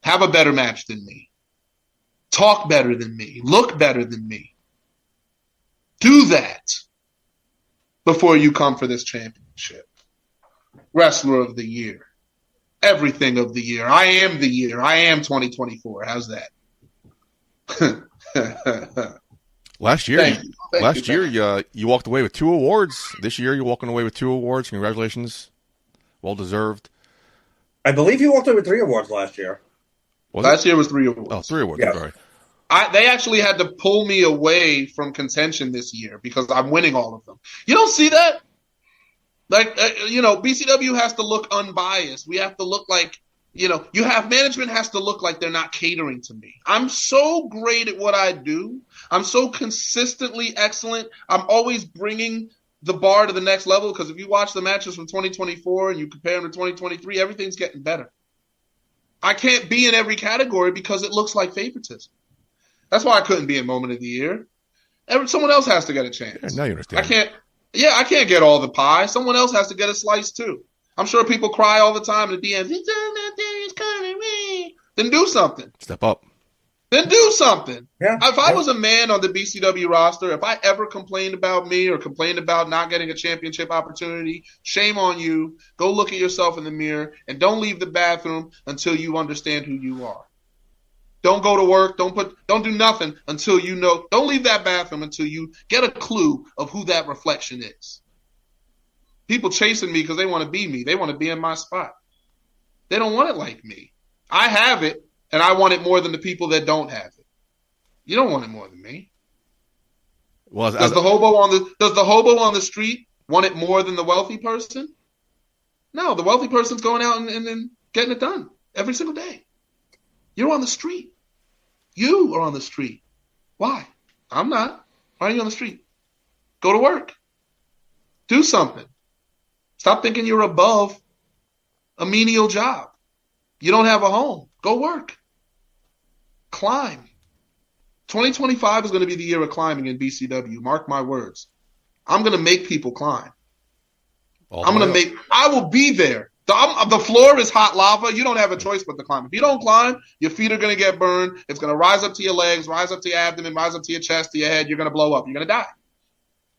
Have a better match than me. Talk better than me. Look better than me. Do that before you come for this championship. Wrestler of the year. Everything of the year. I am the year. I am 2024. How's that? Last year, Thank you. you walked away with 2 awards. This year, you're walking away with 2 awards. Congratulations. Well deserved. I believe you walked away with 3 awards last year. Was Year was 3 awards. Oh, 3 awards. Yeah. Sorry. They actually had to pull me away from contention this year because I'm winning all of them. You don't see that? Like, BCW has to look unbiased. We have to look like, management has to look like they're not catering to me. I'm so great at what I do. I'm so consistently excellent. I'm always bringing the bar to the next level because if you watch the matches from 2024 and you compare them to 2023, everything's getting better. I can't be in every category because it looks like favoritism. That's why I couldn't be in Moment of the Year. Someone else has to get a chance. Yeah, now you understand. I can't get all the pie. Someone else has to get a slice too. I'm sure people cry all the time in the DMs. It's all about Darius Carter. Then do something. Step up. Then do something. Yeah. If I was a man on the BCW roster, if I ever complained about me or complained about not getting a championship opportunity, shame on you. Go look at yourself in the mirror and don't leave the bathroom until you understand who you are. Don't go to work. Don't do nothing until you know. Don't leave that bathroom until you get a clue of who that reflection is. people chasing me because they want to be me. They want to be in my spot. They don't want it like me. I have it, and I want it more than the people that don't have it. You don't want it more than me. Well, does the hobo on the street want it more than the wealthy person? No, the wealthy person's going out and getting it done every single day. You're on the street. You are on the street. Why? I'm not. Why are you on the street? Go to work. Do something. Stop thinking you're above a menial job. You don't have a home. Go work. Climb. 2025 is going to be the year of climbing in BCW. Mark my words. I'm going to make people climb. I will be there. The floor is hot lava. You don't have a choice but to climb. If you don't climb, your feet are going to get burned. It's going to rise up to your legs, rise up to your abdomen, rise up to your chest, to your head. You're going to blow up. You're going to die.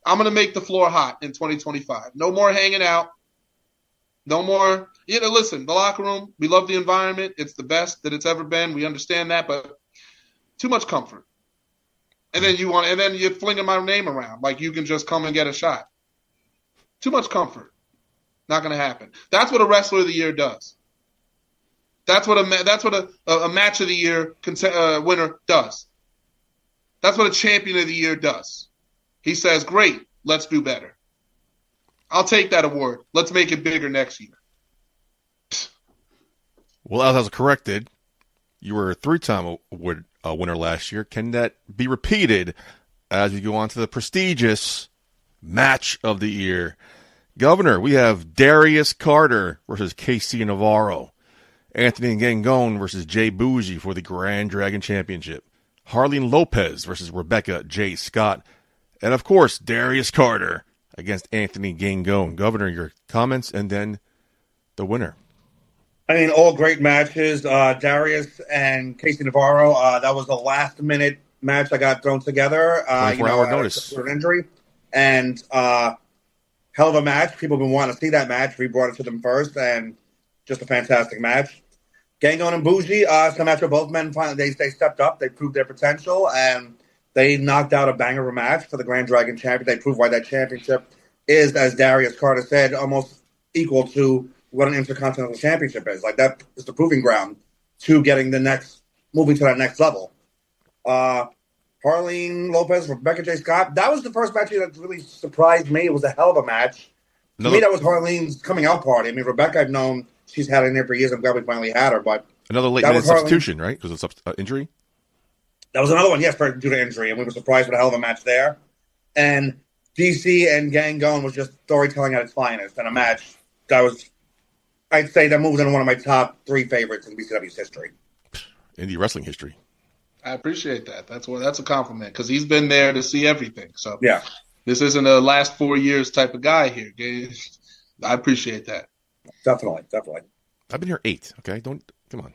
I'm going to make the floor hot in 2025. No more hanging out. No more. Listen, the locker room, we love the environment. It's the best that it's ever been. We understand that, but too much comfort. And then you're flinging my name around like you can just come and get a shot. Too much comfort. Not going to happen. That's what a wrestler of the year does. That's what a match of the year winner does. That's what a champion of the year does. He says, "Great, let's do better. I'll take that award. Let's make it bigger next year." Well, as I was corrected, you were a 3-time award winner last year. Can that be repeated as we go on to the prestigious match of the year? Governor, we have Darius Carter versus KC Navarro. Anthony Gangone versus Jay Boujii for the Grand Dragon Championship. Harleen Lopez versus Rebecca J. Scott. And, of course, Darius Carter against Anthony Gangone. Governor, your comments and then the winner. I mean, all great matches. Darius and Casey Navarro, that was the last-minute match that got thrown together. 24-hour notice. An injury. And hell of a match. People have been wanting to see that match. We brought it to them first, and just a fantastic match. Gangone and Boujii, it's a match where both men finally they stepped up. They proved their potential, and they knocked out a banger of a match for the Grand Dragon Champion. They proved why that championship is, as Darius Carter said, almost equal to what an Intercontinental Championship is. Like, that is the proving ground to moving to that next level. Harleen Lopez, Rebecca J. Scott. That was the first match that really surprised me. It was a hell of a match. To me, that was Harleen's coming out party. I mean, Rebecca, I've known she's had it in there for years. I'm glad we finally had her. But another late-minute substitution, right? Because of injury? That was another one, yes, due to injury. And we were surprised with a hell of a match there. And DC and Gangone was just storytelling at its finest. And a match that was, I'd say, that moved into one of my top 3 favorites in BCW's history. Indie wrestling history. I appreciate that. That's a compliment because he's been there to see everything. So yeah, this isn't a last 4 years type of guy here. I appreciate that. Definitely. I've been here 8. Okay, come on.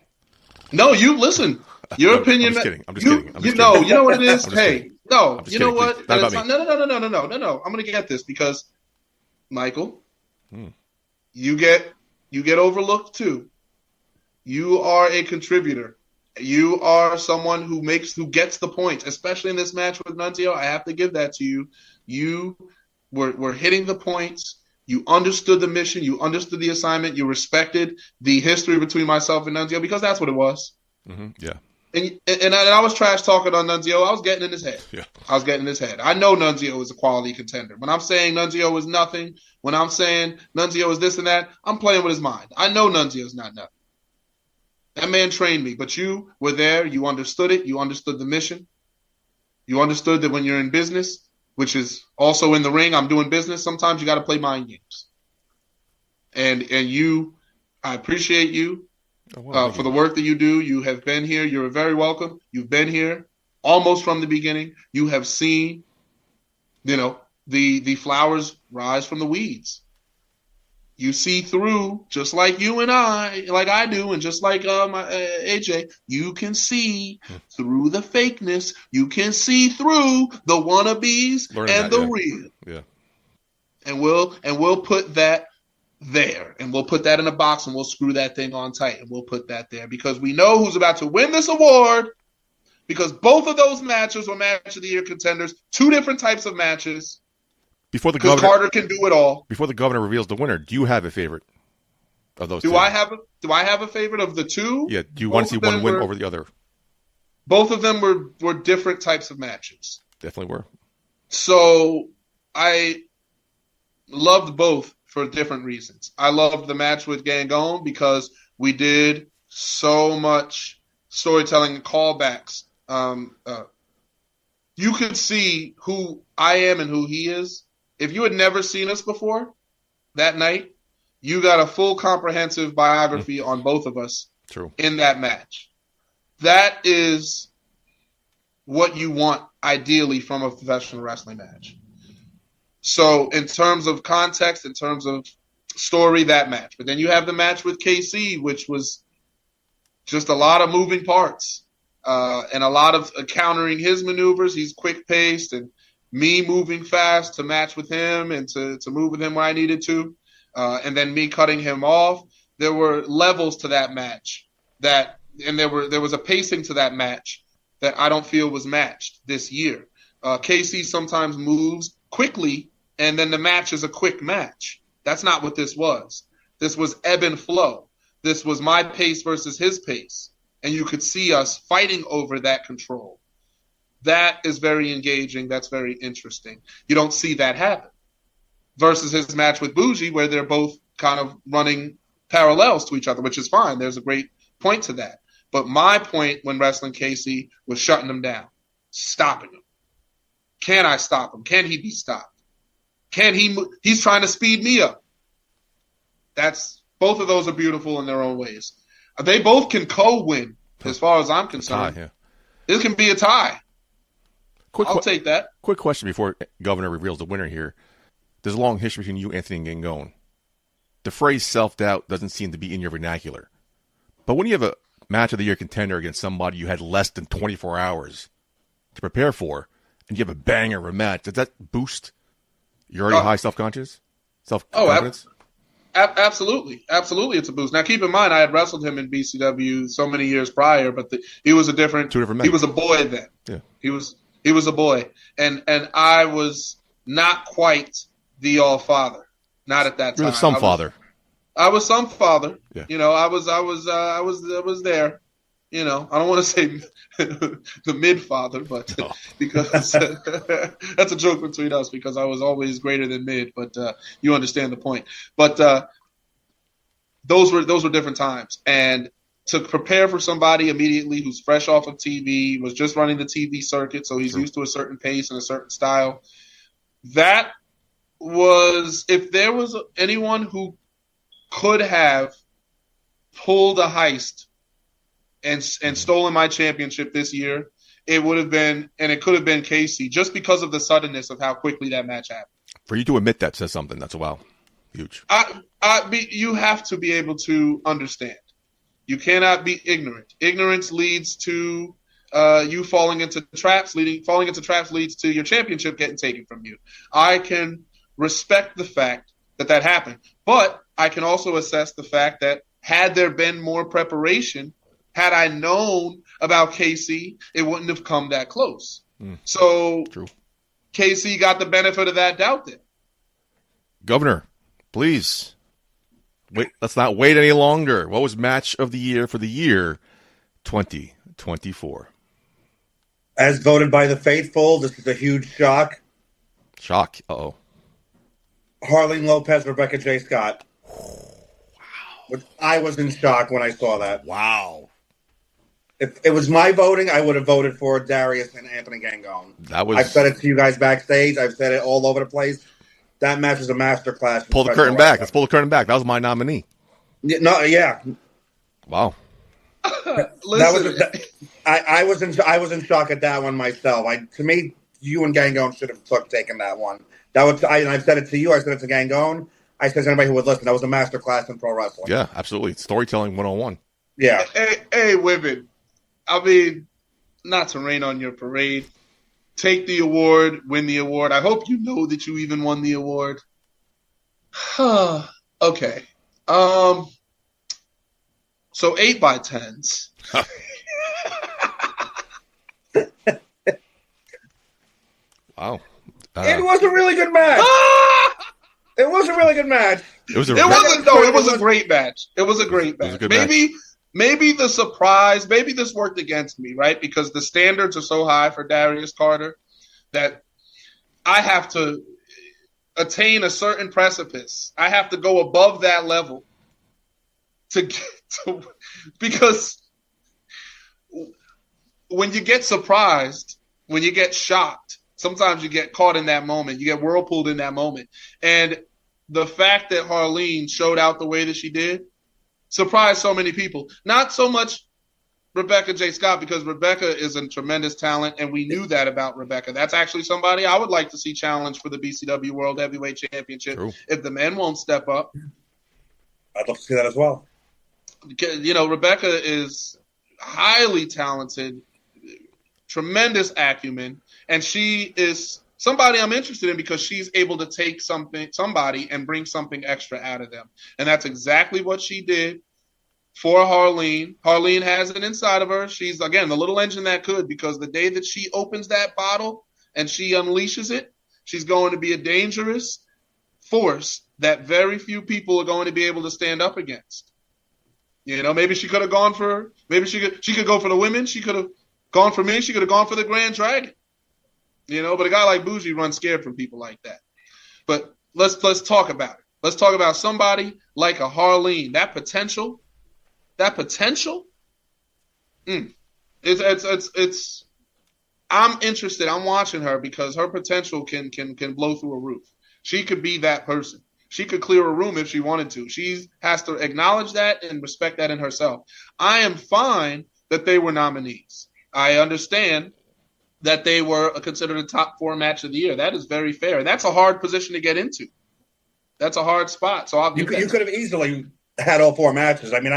No, you listen. Your opinion. I'm just kidding. You know what it is. Hey, no, you know kidding, what? Not about me. No. I'm going to get this because, Michael, you get overlooked too. You are a contributor. You are someone who gets the points, especially in this match with Nunzio. I have to give that to you. You were hitting the points. You understood the mission. You understood the assignment. You respected the history between myself and Nunzio because that's what it was. Mm-hmm. Yeah. And I was trash talking on Nunzio. I was getting in his head. Yeah. I was getting in his head. I know Nunzio is a quality contender. When I'm saying Nunzio is nothing, when I'm saying Nunzio is this and that, I'm playing with his mind. I know Nunzio is not nothing. That man trained me, but you were there. You understood it. You understood the mission. You understood that when you're in business, which is also in the ring, I'm doing business. Sometimes you got to play mind games. And I appreciate you for the work that you do. You have been here. You're very welcome. You've been here almost from the beginning. You have seen, the flowers rise from the weeds. You see through, just like you and like I do, and just like AJ, you can see through the fakeness. You can see through the wannabes the real. Yeah. And we'll put that there, and we'll put that in a box, and we'll screw that thing on tight, and we'll put that there because we know who's about to win this award. Because both of those matches were match of the year contenders, 2 different types of matches. Before the Because governor, Carter can do it all. before the governor reveals the winner, do you have a favorite of those two? Do I have a favorite of the two? Yeah. Do you want to see one win over the other? Both of them were different types of matches. Definitely were. So I loved both for different reasons. I loved the match with Gangone because we did so much storytelling and callbacks. You could see who I am and who he is. If you had never seen us before that night, you got a full comprehensive biography on both of us. True. In that match. That is what you want ideally from a professional wrestling match. So in terms of context, in terms of story, that match. But then you have the match with KC, which was just a lot of moving parts and a lot of countering his maneuvers. He's quick-paced, and me moving fast to match with him and to move with him where I needed to, and then me cutting him off. There were levels to that match and there was a pacing to that match that I don't feel was matched this year. KC sometimes moves quickly, and then the match is a quick match. That's not what this was. This was ebb and flow. This was my pace versus his pace, and you could see us fighting over that control. That is very engaging. That's very interesting. You don't see that happen. Versus his match with Boujii, where they're both kind of running parallels to each other, which is fine. There's a great point to that. But my point when wrestling Casey was shutting him down, stopping him. Can I stop him? Can he be stopped? Can he? He's trying to speed me up. Both of those are beautiful in their own ways. They both can co-win, as far as I'm concerned. Tie, yeah. This can be a tie. I'll take that. Quick question before Governor reveals the winner here. There's a long history between you, Anthony, and Gangone. The phrase self-doubt doesn't seem to be in your vernacular. But when you have a match of the year contender against somebody you had less than 24 hours to prepare for, and you have a banger of a match, does that boost your already high self-confidence? Absolutely. Absolutely, it's a boost. Now, keep in mind, I had wrestled him in BCW so many years prior, but he was two different men. He was a boy then. Yeah. He was a boy. And I was not quite the all-father. Not at that time. You're some father. I was some father. Yeah. You know, I was there. You know, I don't want to say the mid-father, but because that's a joke between us because I was always greater than mid, but you understand the point. But those were different times. And to prepare for somebody immediately who's fresh off of TV, was just running the TV circuit, so he's used to a certain pace and a certain style. That was, if there was anyone who could have pulled a heist and stolen my championship this year, it would have been, and it could have been Casey, just because of the suddenness of how quickly that match happened. For you to admit that says something. That's huge. You have to be able to understand. You cannot be ignorant. Ignorance leads to you falling into traps. Falling into traps leads to your championship getting taken from you. I can respect the fact that happened, but I can also assess the fact that had there been more preparation, had I known about KC, it wouldn't have come that close. So True. KC got the benefit of that doubt there. Governor, please, wait. Let's not wait any longer. What was match of the year for the year 2024? As voted by the faithful, this is a huge shock. Shock. Uh-oh. Harleen Lopez, Rebecca J. Scott. Wow. I was in shock when I saw that. Wow. If it was my voting, I would have voted for Darius and Anthony Gangone. I've said it to you guys backstage. I've said it all over the place. That match was a masterclass. Pull the curtain back. Let's pull the curtain back. That was my nominee. Yeah. Wow. I was in shock at that one myself. To me, you and Gangone should have taken that one. And I've said it to you. I said it to Gangone. I said to anybody who would listen, that was a masterclass in pro wrestling. Yeah, absolutely. Storytelling 101. Yeah. Hey, women. I mean, not to rain on your parade. Take the award, win the award. I hope you know that you even won the award. Okay. So 8x10s. Wow. It was a really good match. It was a really good match. It was a great match. It was a great match. Maybe the surprise, maybe this worked against me, right? Because the standards are so high for Darius Carter that I have to attain a certain precipice. I have to go above that level to get to, because when you get surprised, when you get shocked, sometimes you get caught in that moment. You get whirlpooled in that moment. And the fact that Harleen showed out the way that she did surprised so many people. Not so much Rebecca J. Scott, because Rebecca is a tremendous talent, and we knew that about Rebecca. That's actually somebody I would like to see challenge for the BCW World Heavyweight Championship. True. If the men won't step up. I'd love to see that as well. You know, Rebecca is highly talented, tremendous acumen, and she is somebody I'm interested in because she's able to take somebody and bring something extra out of them. And that's exactly what she did for Harleen. Harleen has it inside of her. She's, again, the little engine that could, because the day that she opens that bottle and she unleashes it, she's going to be a dangerous force that very few people are going to be able to stand up against. You know, maybe she could have gone for, maybe she could go for the women. She could have gone for me. She could have gone for the Grand Dragon. You know, but a guy like Boujii runs scared from people like that. But let's talk about it. Let's talk about somebody like a Harleen. That potential. It's. I'm interested. I'm watching her because her potential can blow through a roof. She could be that person. She could clear a room if she wanted to. She has to acknowledge that and respect that in herself. I am fine that they were nominees. I understand that they were considered a top 4 match of the year. That is very fair. And that's a hard position to get into. That's a hard spot. So you could have easily had all 4 matches. I mean,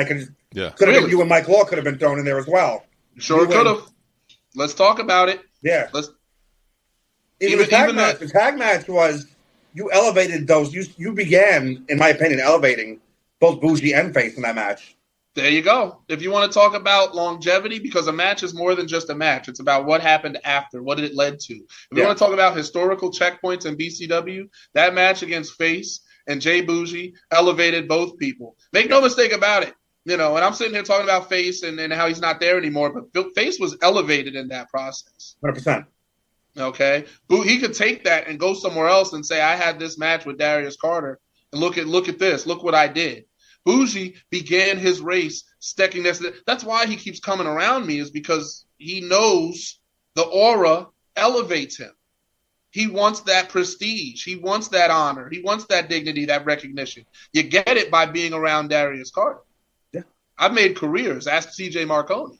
you and Mike Law could have been thrown in there as well. Sure could have. Let's talk about it. Yeah. The tag match was, you elevated those. You began, in my opinion, elevating both Boujii and Face in that match. There you go. If you want to talk about longevity, because a match is more than just a match. It's about what happened after, what it led to. If you want to talk about historical checkpoints in BCW, that match against Face and Jay Boujii elevated both people. Make no mistake about it. You know, and I'm sitting here talking about Face and how he's not there anymore, but Face was elevated in that process. 100%. Okay? He could take that and go somewhere else and say, I had this match with Darius Carter, and look at this. Look what I did. Boujii began his race sticking this. That's why he keeps coming around me, is because he knows the aura elevates him. He wants that prestige. He wants that honor. He wants that dignity, that recognition. You get it by being around Darius Carter. Yeah. I've made careers. Ask CJ Marconi.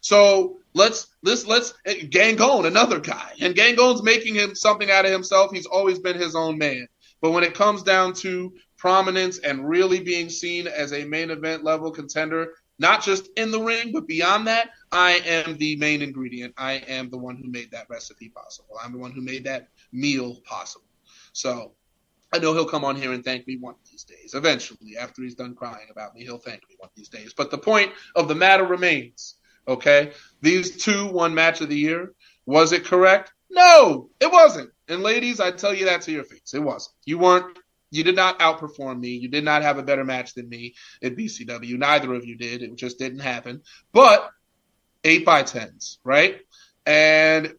So let's Gangone, another guy. And Gangone's making him something out of himself. He's always been his own man. But when it comes down to prominence and really being seen as a main event level contender, not just in the ring, but beyond that, I am the main ingredient. I am the one who made that recipe possible. I'm the one who made that meal possible. So I know he'll come on here and thank me one of these days. Eventually, after he's done crying about me, he'll thank me one of these days. But the point of the matter remains, okay? These two won match of the year. Was it correct? No, it wasn't. And ladies, I tell you that to your face. It wasn't. You did not outperform me. You did not have a better match than me at BCW. Neither of you did. It just didn't happen. But 8x10s, right? And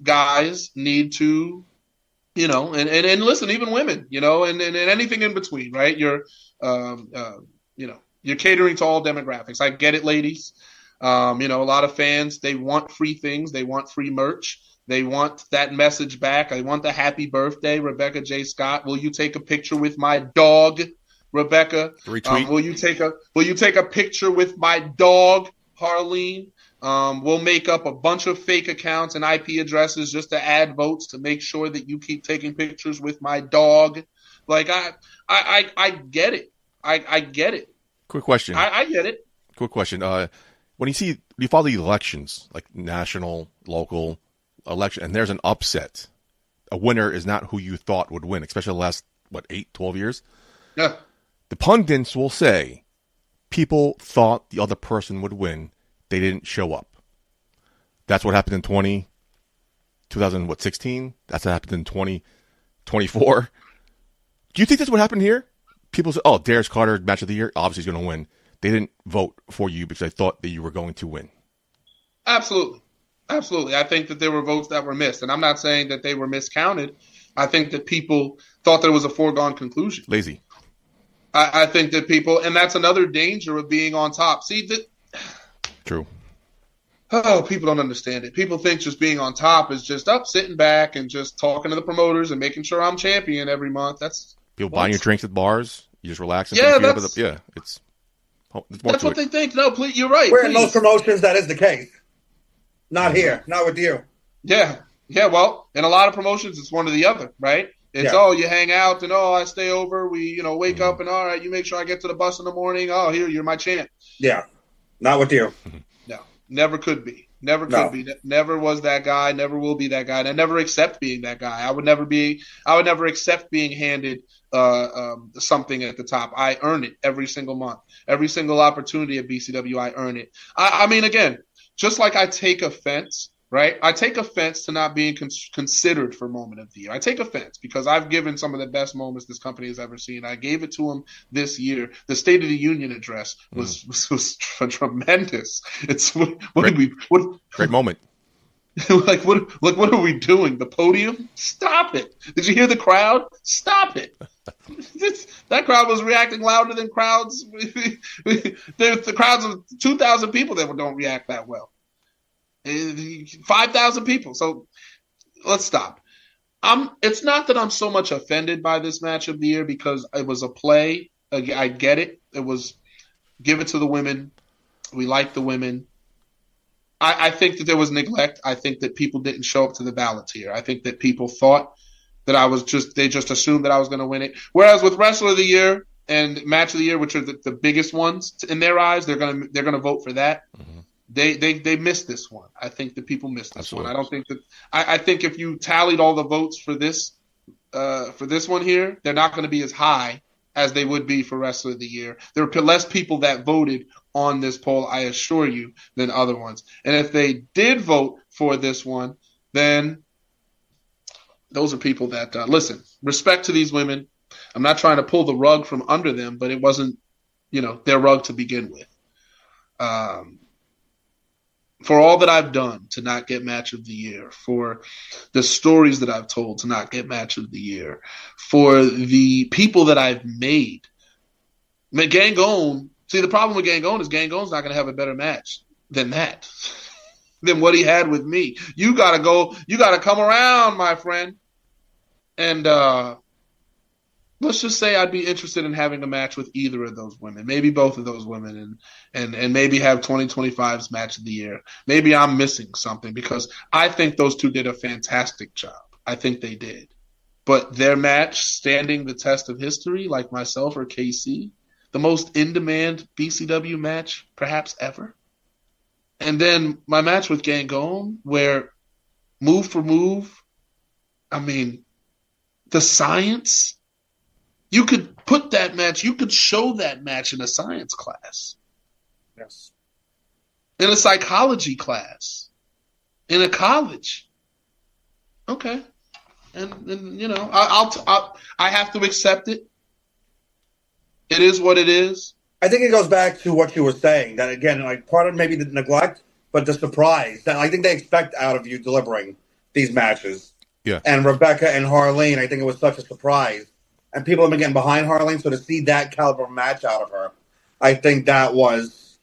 guys need to, you know, and listen, even women, you know, and anything in between, right? You're catering to all demographics. I get it, ladies. You know, a lot of fans, they want free things. They want free merch. They want that message back. I want the happy birthday, Rebecca J. Scott. Will you take a picture with my dog, Rebecca? Retweet. Will you take a picture with my dog, Harleen? We'll make up a bunch of fake accounts and IP addresses just to add votes to make sure that you keep taking pictures with my dog. Like I get it. I get it. Quick question. I get it. Quick question. When you follow the elections, like national, local election, and there's an upset, a winner is not who you thought would win, especially the last, 12 years? Yeah. The pundits will say people thought the other person would win. They didn't show up. That's what happened in 2020 2016. That's what happened in 2024. Do you think that's what happened here? People say, "Oh, Darius Carter, match of the year. Obviously, he's going to win." They didn't vote for you because they thought that you were going to win. Absolutely. Absolutely. I think that there were votes that were missed. And I'm not saying that they were miscounted. I think that people thought that it was a foregone conclusion. Lazy. I think that people, and that's another danger of being on top. See, True. Oh, people don't understand it. People think just being on top is just up, sitting back, and just talking to the promoters and making sure I'm champion every month. That's people buying your drinks at bars. You just relax. And it's that's what they think. No, please, you're right. Where in most promotions that is the case. Not here. Not with you. Yeah. Yeah, well, in a lot of promotions, it's one or the other, right? It's, you hang out, and, I stay over. We, wake up, and, all right, you make sure I get to the bus in the morning. Oh, here, you're my champ. Yeah. Not with you. No. Never could be. Never could be. Never was that guy. Never will be that guy. And I never accept being that guy. I would never accept being handed something at the top. I earn it every single month. Every single opportunity at BCW, I earn it. I mean, again, just like I take offense, right? I take offense to not being considered for Moment of the Year. I take offense because I've given some of the best moments this company has ever seen. I gave it to them this year. The State of the Union address was tremendous. It's great moment. What are we doing? The podium? Stop it! Did you hear the crowd? Stop it! That crowd was reacting louder than crowds. The crowds of 2,000 people that don't react that well. 5,000 people. So let's stop. It's not that I'm so much offended by this match of the year because it was a play. I get it. It was give it to the women. We like the women. I think that there was neglect. I think that people didn't show up to the ballots here. I think that people thought that they just assumed that I was going to win it. Whereas with Wrestler of the Year and Match of the Year, which are the biggest ones in their eyes, they're gonna vote for that. Mm-hmm. They missed this one. I think that people missed this one. I don't think that. I think if you tallied all the votes for this one here, they're not going to be as high as they would be for Wrestler of the Year. There are less people that voted on this poll, I assure you, than other ones. And if they did vote for this one, then those are people that listen. Respect to these women. I'm not trying to pull the rug from under them, but it wasn't, their rug to begin with. For all that I've done to not get Match of the Year, for the stories that I've told to not get Match of the Year, for the people that I've made. Gangone, see, the problem with Gangone is Gangone's not going to have a better match than that, than what he had with me. You got to come around, my friend. And let's just say I'd be interested in having a match with either of those women, maybe both of those women, and maybe have 2025's Match of the Year. Maybe I'm missing something because I think those two did a fantastic job. I think they did. But their match standing the test of history, like myself or KC, the most in-demand BCW match perhaps ever. And then my match with Gangone, where move for move, I mean, the science, you could put that match, you could show that match in a science class. Yes. In a psychology class. In a college. Okay. And I have to accept it. It is what it is. I think it goes back to what you were saying, that again, like part of maybe the neglect, but the surprise that I think they expect out of you delivering these matches. Yeah. And Rebecca and Harleen, I think it was such a surprise. And people have been getting behind Harleen, so to see that caliber match out of her, I think that was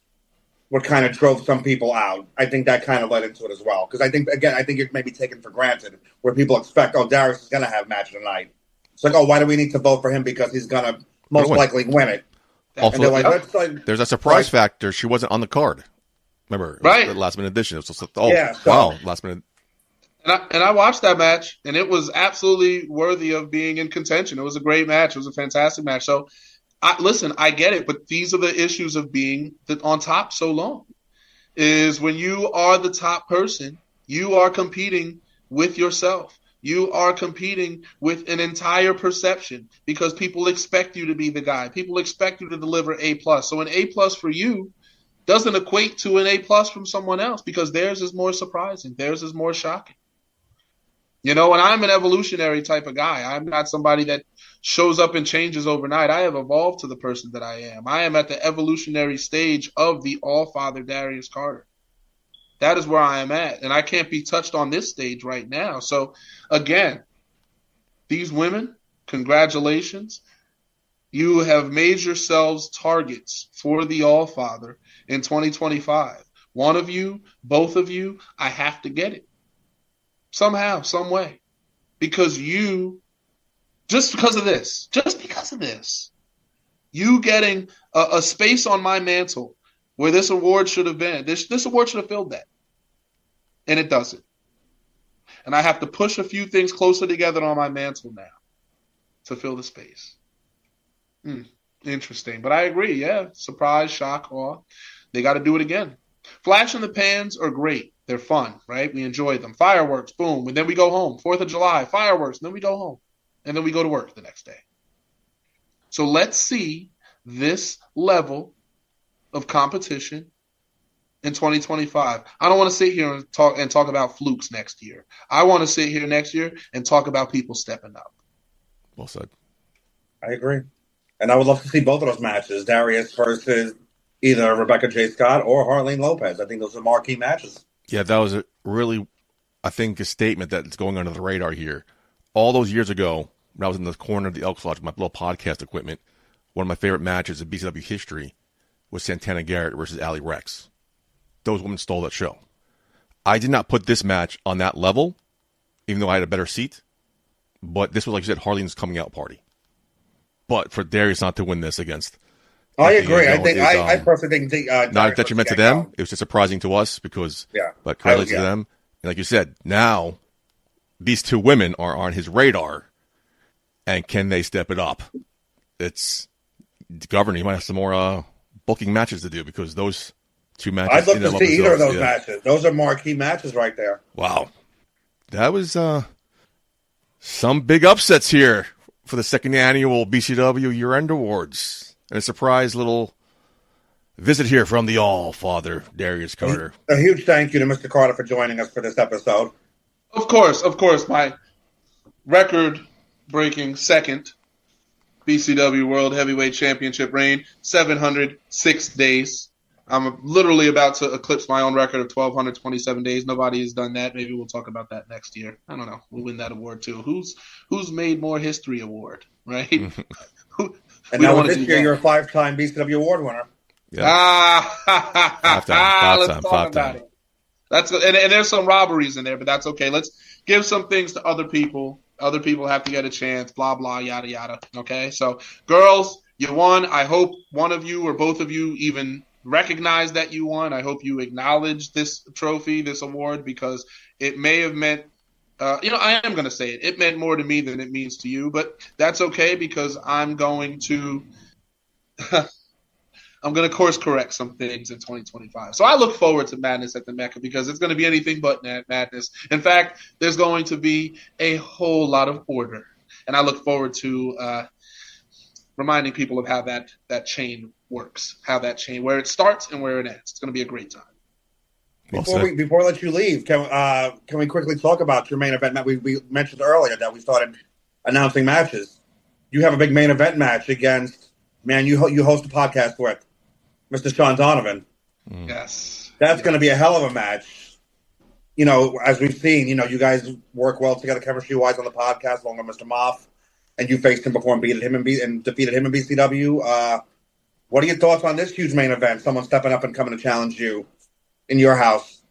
what kind of drove some people out. I think that kind of led into it as well. Because I think it's maybe taken for granted, where people expect, Darius is going to have a match tonight. It's like, why do we need to vote for him because he's going to most likely win it? Also, and they're like, there's a surprise factor. She wasn't on the card. Remember, right? The last minute edition. It was just, last minute. And I watched that match, and it was absolutely worthy of being in contention. It was a great match. It was a fantastic match. So, I get it, but these are the issues of being on top so long. Is when you are the top person, you are competing with yourself. You are competing with an entire perception because people expect you to be the guy. People expect you to deliver A+. So an A+ for you doesn't equate to an A+ from someone else because theirs is more surprising. Theirs is more shocking. You know, and I'm an evolutionary type of guy. I'm not somebody that shows up and changes overnight. I have evolved to the person that I am. I am at the evolutionary stage of the All-Father Darius Carter. That is where I am at, and I can't be touched on this stage right now. So, again, these women, congratulations. You have made yourselves targets for the All-Father in 2025. One of you, both of you, I have to get it. Somehow, some way. Because just because of this, you getting a space on my mantle where this award should have been, this award should have filled that. And it doesn't. And I have to push a few things closer together on my mantle now to fill the space. Interesting. But I agree, yeah. Surprise, shock, awe. They got to do it again. Flash in the pans are great. They're fun, right? We enjoy them. Fireworks, boom. And then we go home. 4th of July, fireworks. And then we go home. And then we go to work the next day. So let's see this level of competition in 2025. I don't want to sit here and talk about flukes next year. I want to sit here next year and talk about people stepping up. Well said. I agree. And I would love to see both of those matches, Darius versus either Rebecca J. Scott or Harleen Lopez. I think those are marquee matches. Yeah, that was I think, a statement that's going under the radar here. All those years ago, when I was in the corner of the Elks Lodge with my little podcast equipment, one of my favorite matches in BCW history was Santana Garrett versus Allie Rex. Those women stole that show. I did not put this match on that level, even though I had a better seat. But this was, like you said, Harleen's coming out party. But for Darius not to win this against... I agree. I personally think not a detriment to them. It was just surprising to us because, but credit to them. And like you said, now these two women are on his radar, and can they step it up? It's Governor. You might have some more booking matches to do because those two matches. I'd love to see either of those matches. Those are marquee matches right there. Wow, that was some big upsets here for the second annual BCW Year-End Awards. And a surprise little visit here from the All-Father, Darius Carter. A huge thank you to Mr. Carter for joining us for this episode. Of course, my record-breaking second BCW World Heavyweight Championship reign, 706 days. I'm literally about to eclipse my own record of 1,227 days. Nobody has done that. Maybe we'll talk about that next year. I don't know. We'll win that award, too. Who's made more history award, right? And now with this year, you're a 5-time BCW award winner. Yeah. Let's talk about it. And there's some robberies in there, but that's okay. Let's give some things to other people. Other people have to get a chance, blah, blah, yada, yada. Okay? So, girls, you won. I hope one of you or both of you even recognize that you won. I hope you acknowledge this trophy, this award, because it may have meant I am going to say it. It meant more to me than it means to you, but that's okay because I'm going to course correct some things in 2025. So I look forward to Madness at the Mecca because it's going to be anything but madness. In fact, there's going to be a whole lot of order, and I look forward to reminding people of how that chain works, where it starts and where it ends. It's going to be a great time. Before we let you leave, can we quickly talk about your main event? We mentioned earlier that we started announcing matches. You have a big main event match against you host a podcast with Mr. Sean Donovan. Yes, that's going to be a hell of a match. You know, as we've seen, you guys work well together chemistry-wise on the podcast, along with Mr. Moff, and you faced him before and defeated him in BCW. What are your thoughts on this huge main event? Someone stepping up and coming to challenge you in your house.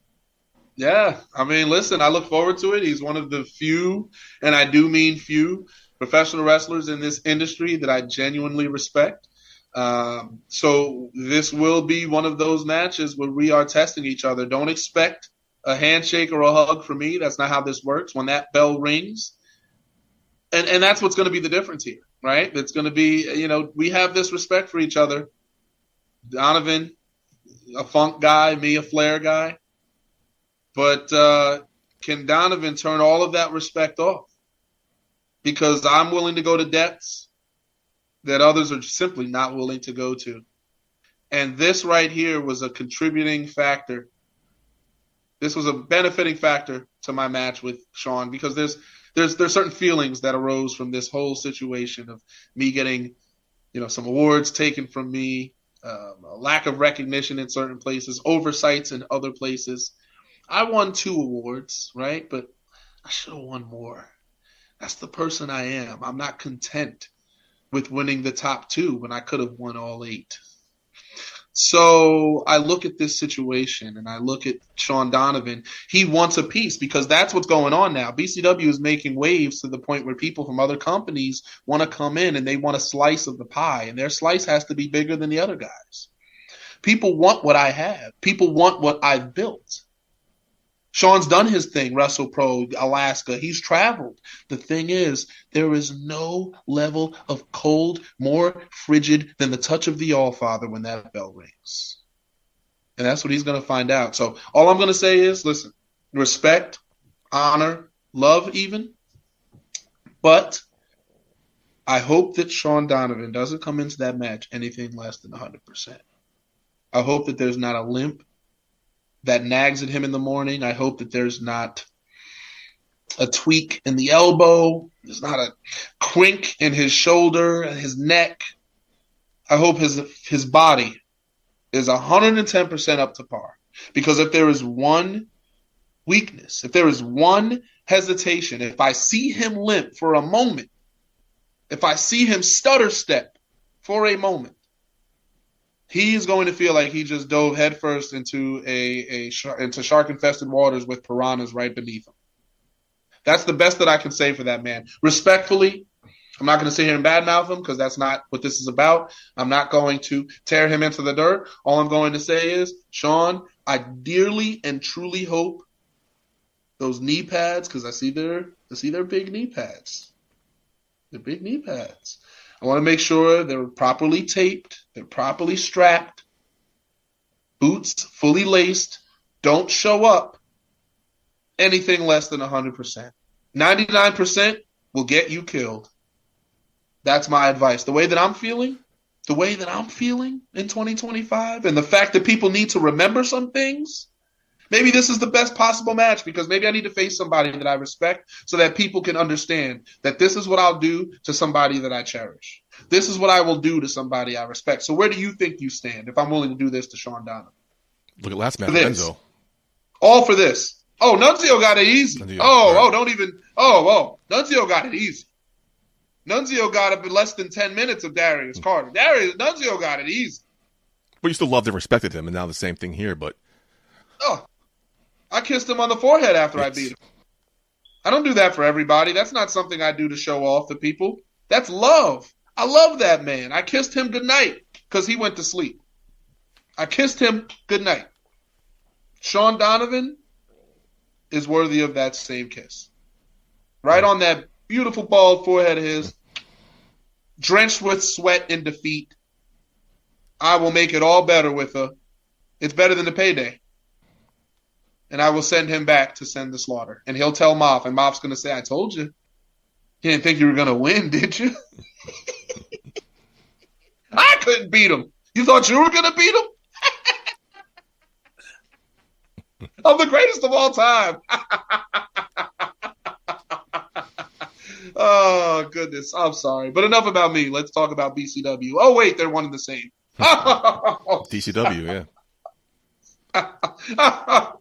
Yeah, I mean, listen, I look forward to it. He's one of the few, and I do mean few, professional wrestlers in this industry that I genuinely respect. So this will be one of those matches where we are testing each other. Don't expect a handshake or a hug from me. That's not how this works. When that bell rings, and that's what's going to be the difference here, right? It's going to be, we have this respect for each other. Donovan, a funk guy, me, a flair guy. But can Donovan turn all of that respect off? Because I'm willing to go to depths that others are simply not willing to go to. And this right here was a contributing factor. This was a benefiting factor to my match with Sean because there's certain feelings that arose from this whole situation of me getting, some awards taken from me, a lack of recognition in certain places, oversights in other places. I won 2 awards, right? But I should have won more. That's the person I am. I'm not content with winning the top 2 when I could have won all 8. So I look at this situation and I look at Sean Donovan. He wants a piece because that's what's going on now. BCW is making waves to the point where people from other companies want to come in and they want a slice of the pie, and their slice has to be bigger than the other guys. People want what I have. People want what I've built. Sean's done his thing, WrestlePro, Alaska. He's traveled. The thing is, there is no level of cold more frigid than the touch of the All-Father when that bell rings. And that's what he's going to find out. So all I'm going to say is, listen, respect, honor, love even. But I hope that Sean Donovan doesn't come into that match anything less than 100%. I hope that there's not a limp that nags at him in the morning. I hope that there's not a tweak in the elbow. There's not a crink in his shoulder and his neck. I hope his body is 110% up to par. Because if there is one weakness, if there is one hesitation, if I see him limp for a moment, if I see him stutter step for a moment, he's going to feel like he just dove headfirst into into shark-infested waters with piranhas right beneath him. That's the best that I can say for that man. Respectfully, I'm not going to sit here and badmouth him because that's not what this is about. I'm not going to tear him into the dirt. All I'm going to say is, Sean, I dearly and truly hope those knee pads, because I see their big knee pads. They're big knee pads. I want to make sure they're properly taped, they're properly strapped, boots fully laced, don't show up anything less than 100%. 99% will get you killed. That's my advice. The way that I'm feeling in 2025, and the fact that people need to remember some things, maybe this is the best possible match because maybe I need to face somebody that I respect so that people can understand that this is what I'll do to somebody that I cherish. This is what I will do to somebody I respect. So where do you think you stand if I'm willing to do this to Sean Donovan? Look at last match, Enzo. All for this. Oh, Nunzio got it easy. Nunzio got it easy. Nunzio got it in less than 10 minutes of Darius Carter. Nunzio got it easy. But you still loved and respected him, and now the same thing here, but... Oh, I kissed him on the forehead after I beat him. I don't do that for everybody. That's not something I do to show off to people. That's love. I love that man. I kissed him goodnight because he went to sleep. I kissed him goodnight. Sean Donovan is worthy of that same kiss. Right on that beautiful bald forehead of his, drenched with sweat and defeat. I will make it all better with her. It's better than the payday. And I will send him back to send the slaughter. And he'll tell Moff, and Moff's going to say, I told you. You didn't think you were going to win, did you? I couldn't beat him. You thought you were going to beat him? I'm the greatest of all time. Oh, goodness. I'm sorry. But enough about me. Let's talk about BCW. Oh, wait, they're one and the same. DCW, yeah.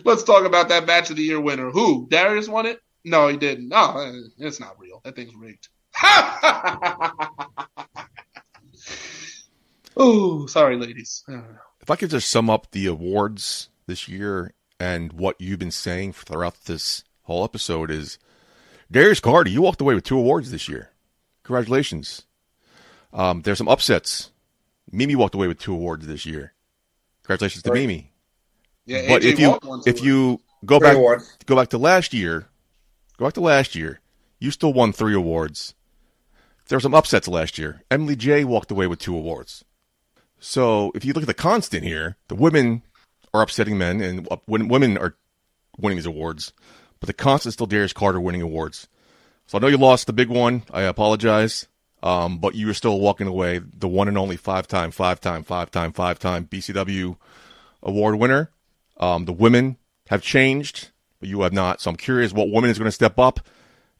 Let's talk about that match of the year winner. Who? Darius won it? No, he didn't. No, it's not real. That thing's rigged. Oh, sorry, ladies. I don't know. If I could just sum up the awards this year and what you've been saying throughout this whole episode is, Darius Carter, you walked away with 2 awards this year. Congratulations. There's some upsets. Mimi walked away with 2 awards this year. Congratulations to Mimi. Yeah, but if you go back to last year, you still won 3 awards. There were some upsets last year. Emily J walked away with 2 awards. So if you look at the constant here, the women are upsetting men, and women are winning these awards. But the constant is still Darius Carter winning awards. So I know you lost the big one. I apologize. But you were still walking away the one and only 5-time BCW award winner. The women have changed. but you have not. So I'm curious what woman is going to step up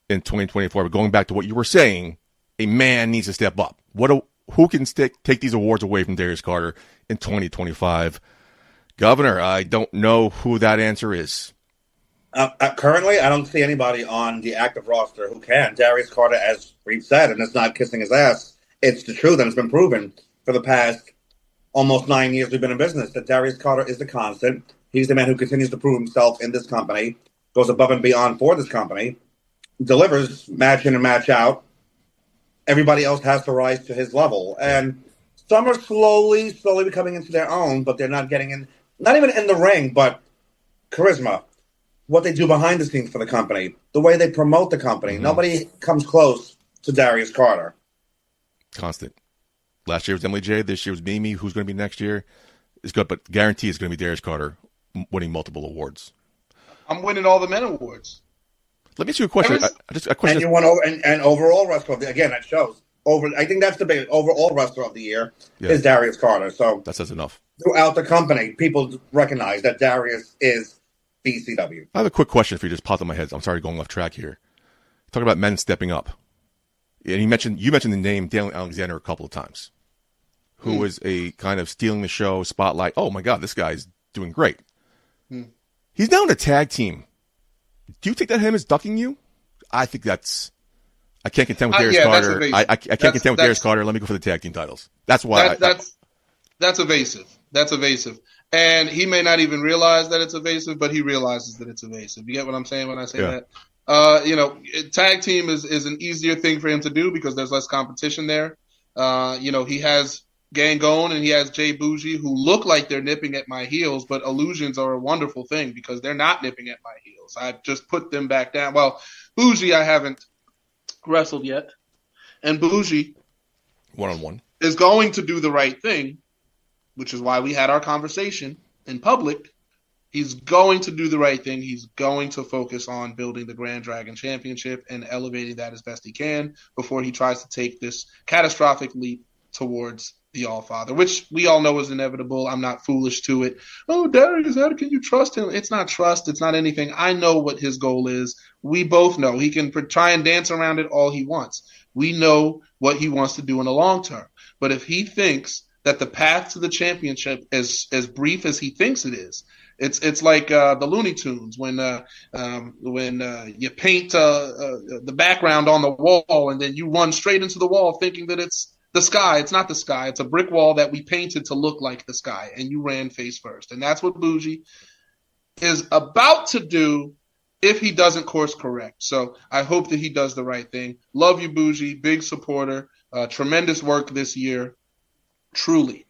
in 2024. But going back to what you were saying, a man needs to step up. Who can take these awards away from Darius Carter in 2025? Governor, I don't know who that answer is. Currently, I don't see anybody on the active roster who can. Darius Carter, as we've said, and it's not kissing his ass, it's the truth, and it's been proven for the past almost 9 years we've been in business that Darius Carter is the constant. He's the man who continues to prove himself in this company, goes above and beyond for this company, delivers match in and match out. Everybody else has to rise to his level. And some are slowly becoming into their own, but they're not getting in, not even in the ring, but charisma, what they do behind the scenes for the company, the way they promote the company. Mm-hmm. Nobody comes close to Darius Carter. Constant. Last year was Emily J. This year was Mimi. Who's going to be next year? It's good, but guarantee it's going to be Darius Carter winning multiple awards. I'm winning all the men awards. Let me ask you a question. A question. And you won over and overall wrestler of the again. That shows over. I think that's the big overall wrestler of the year is Darius Carter. So that says enough. Throughout the company, people recognize that Darius is BCW. I have a quick question for you. Just popped in my head. I'm sorry, going off track here. Talking about men stepping up, and you mentioned the name Daniel Alexander a couple of times, who was a kind of stealing the show spotlight. Oh my God, this guy's doing great. He's now in a tag team. Do you think that him is ducking you? I think that's. I can't contend with Darius Carter. I can't contend with Darius Carter. Let me go for the tag team titles. That's why. That's evasive. That's evasive. And he may not even realize that it's evasive, but he realizes that it's evasive. You get what I'm saying when I say that? Tag team is an easier thing for him to do because there's less competition there. He has Gangone and he has Jay Boujii who look like they're nipping at my heels, but illusions are a wonderful thing because they're not nipping at my heels. I've just put them back down. Well, Boujii I haven't wrestled yet. And Boujii one-on-one is going to do the right thing, which is why we had our conversation in public. He's going to do the right thing. He's going to focus on building the Grand Dragon Championship and elevating that as best he can before he tries to take this catastrophic leap towards the All-Father, which we all know is inevitable. I'm not foolish to it. Oh, Darius, how can you trust him? It's not trust. It's not anything. I know what his goal is. We both know. He can try and dance around it all he wants. We know what he wants to do in the long term. But if he thinks that the path to the championship is as brief as he thinks it is, it's like the Looney Tunes when you paint the background on the wall and then you run straight into the wall thinking that it's the sky. It's not the sky. It's a brick wall that we painted to look like the sky, and you ran face first. And that's what Boujii is about to do if he doesn't course correct. So I hope that he does the right thing. Love you, Boujii. Big supporter. Tremendous work this year. Truly.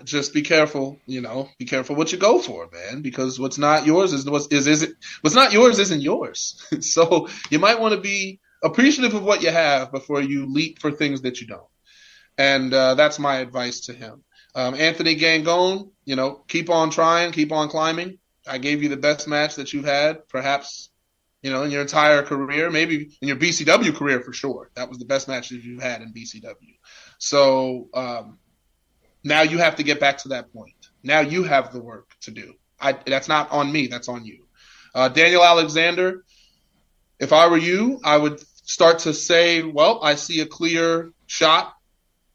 Just be careful, be careful what you go for, man, because what's not yours what's not yours isn't yours. So you might want to be appreciative of what you have before you leap for things that you don't. And that's my advice to him. Anthony Gangone, keep on trying, keep on climbing. I gave you the best match that you've had, perhaps, in your entire career, maybe in your BCW career for sure. That was the best match that you've had in BCW. So now you have to get back to that point. Now you have the work to do. That's not on me. That's on you. Daniel Alexander, if I were you, I would start to say, well, I see a clear shot.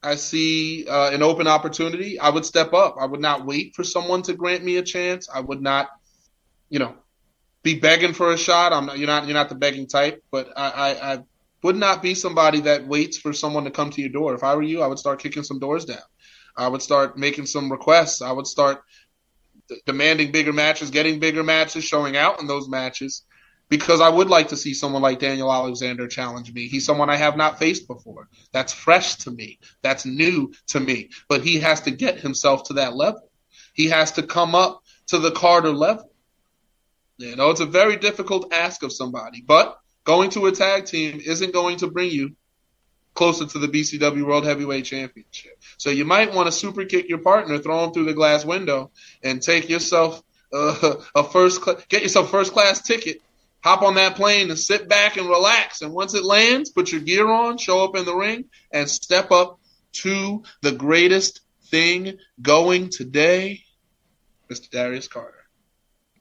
I see an open opportunity. I would step up. I would not wait for someone to grant me a chance. I would not, be begging for a shot. You're not the begging type, but I would not be somebody that waits for someone to come to your door. If I were you, I would start kicking some doors down. I would start making some requests. I would start demanding bigger matches, getting bigger matches, showing out in those matches. Because I would like to see someone like Daniel Alexander challenge me. He's someone I have not faced before. That's fresh to me. That's new to me. But he has to get himself to that level. He has to come up to the Carter level. It's a very difficult ask of somebody. But going to a tag team isn't going to bring you closer to the BCW World Heavyweight Championship. So you might want to super kick your partner, throw him through the glass window, and take yourself get yourself a first-class ticket. Hop on that plane and sit back and relax. And once it lands, put your gear on, show up in the ring, and step up to the greatest thing going today, Mr. Darius Carter.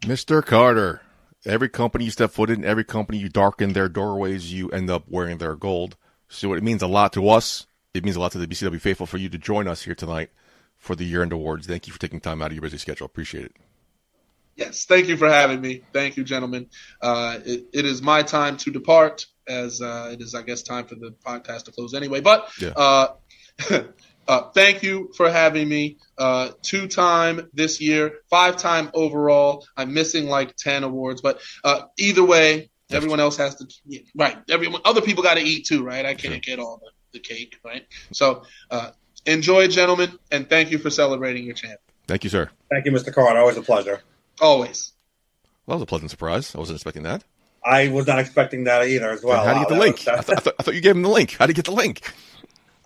Mr. Carter. Every company you step foot in, every company you darken their doorways, you end up wearing their gold. So it means a lot to us. It means a lot to the BCW faithful for you to join us here tonight for the year-end awards. Thank you for taking time out of your busy schedule. Appreciate it. Yes, thank you for having me. Thank you, gentlemen. It is my time to depart, as it is, I guess, time for the podcast to close anyway. But thank you for having me. 2-time this year, 5-time overall. I'm missing like 10 awards, but either way, everyone else has to right. Other people got to eat too, right? I can't get all the cake, right? So enjoy, gentlemen, and thank you for celebrating your champ. Thank you, sir. Thank you, Mr. Carter. Always a pleasure. Always. Well, that was a pleasant surprise. I wasn't expecting that. I was not expecting that either as well. How do you get the link? I thought you gave him the link. How did you get the link?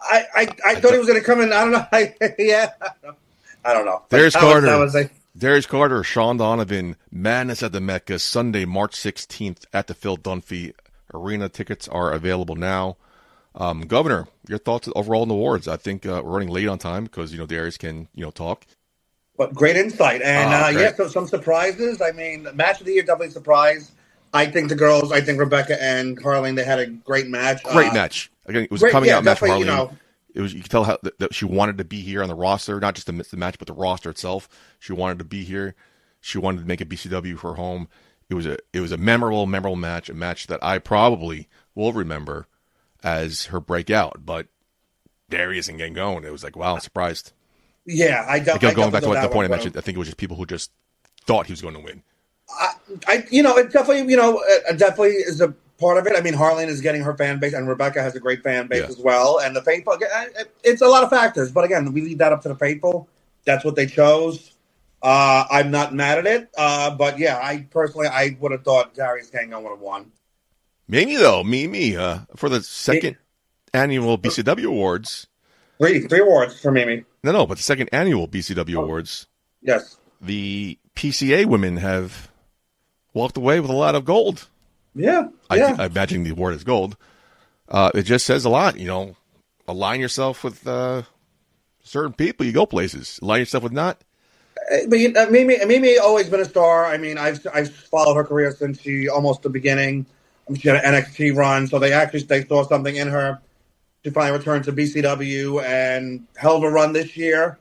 I thought he was going to come in. I don't know. I don't know. Darius Carter. Darius Carter, Sean Donovan, Madness at the Mecca, Sunday, March 16th at the Phil Dunphy Arena. Tickets are available now. Governor, your thoughts overall on the awards? I think we're running late on time because, Darius can, talk. But great insight. And, so some surprises. I mean, match of the year, definitely a surprise. I think the girls, Rebecca and Harleen, they had a great match. Great match. Again, it was coming out match for Harleen. It was, you could tell that she wanted to be here on the roster, not just the match, but the roster itself. She wanted to be here. She wanted to make a BCW her home. It was a memorable match, a match that I probably will remember as her breakout. But Darius and Gangone, it was like, wow, I'm surprised. Yeah, going back to the point I mentioned, I think it was just people who just thought he was going to win. It definitely is a part of it. I mean, Harleen is getting her fan base, and Rebecca has a great fan base as well. And the faithful, it's a lot of factors. But again, we leave that up to the faithful. That's what they chose. I'm not mad at it. But yeah, I would have thought Darius Gangone would have won. Mimi, for the second annual BCW Awards. Three awards for Mimi. No, but the second annual BCW Awards. Yes. The PCA women have walked away with a lot of gold. Yeah. I imagine the award is gold. It just says a lot, align yourself with certain people, you go places. Align yourself with not. But Mimi always been a star. I mean, I've followed her career since almost the beginning. She had an NXT run, so they saw something in her. She finally returned to BCW and hell of a run this year.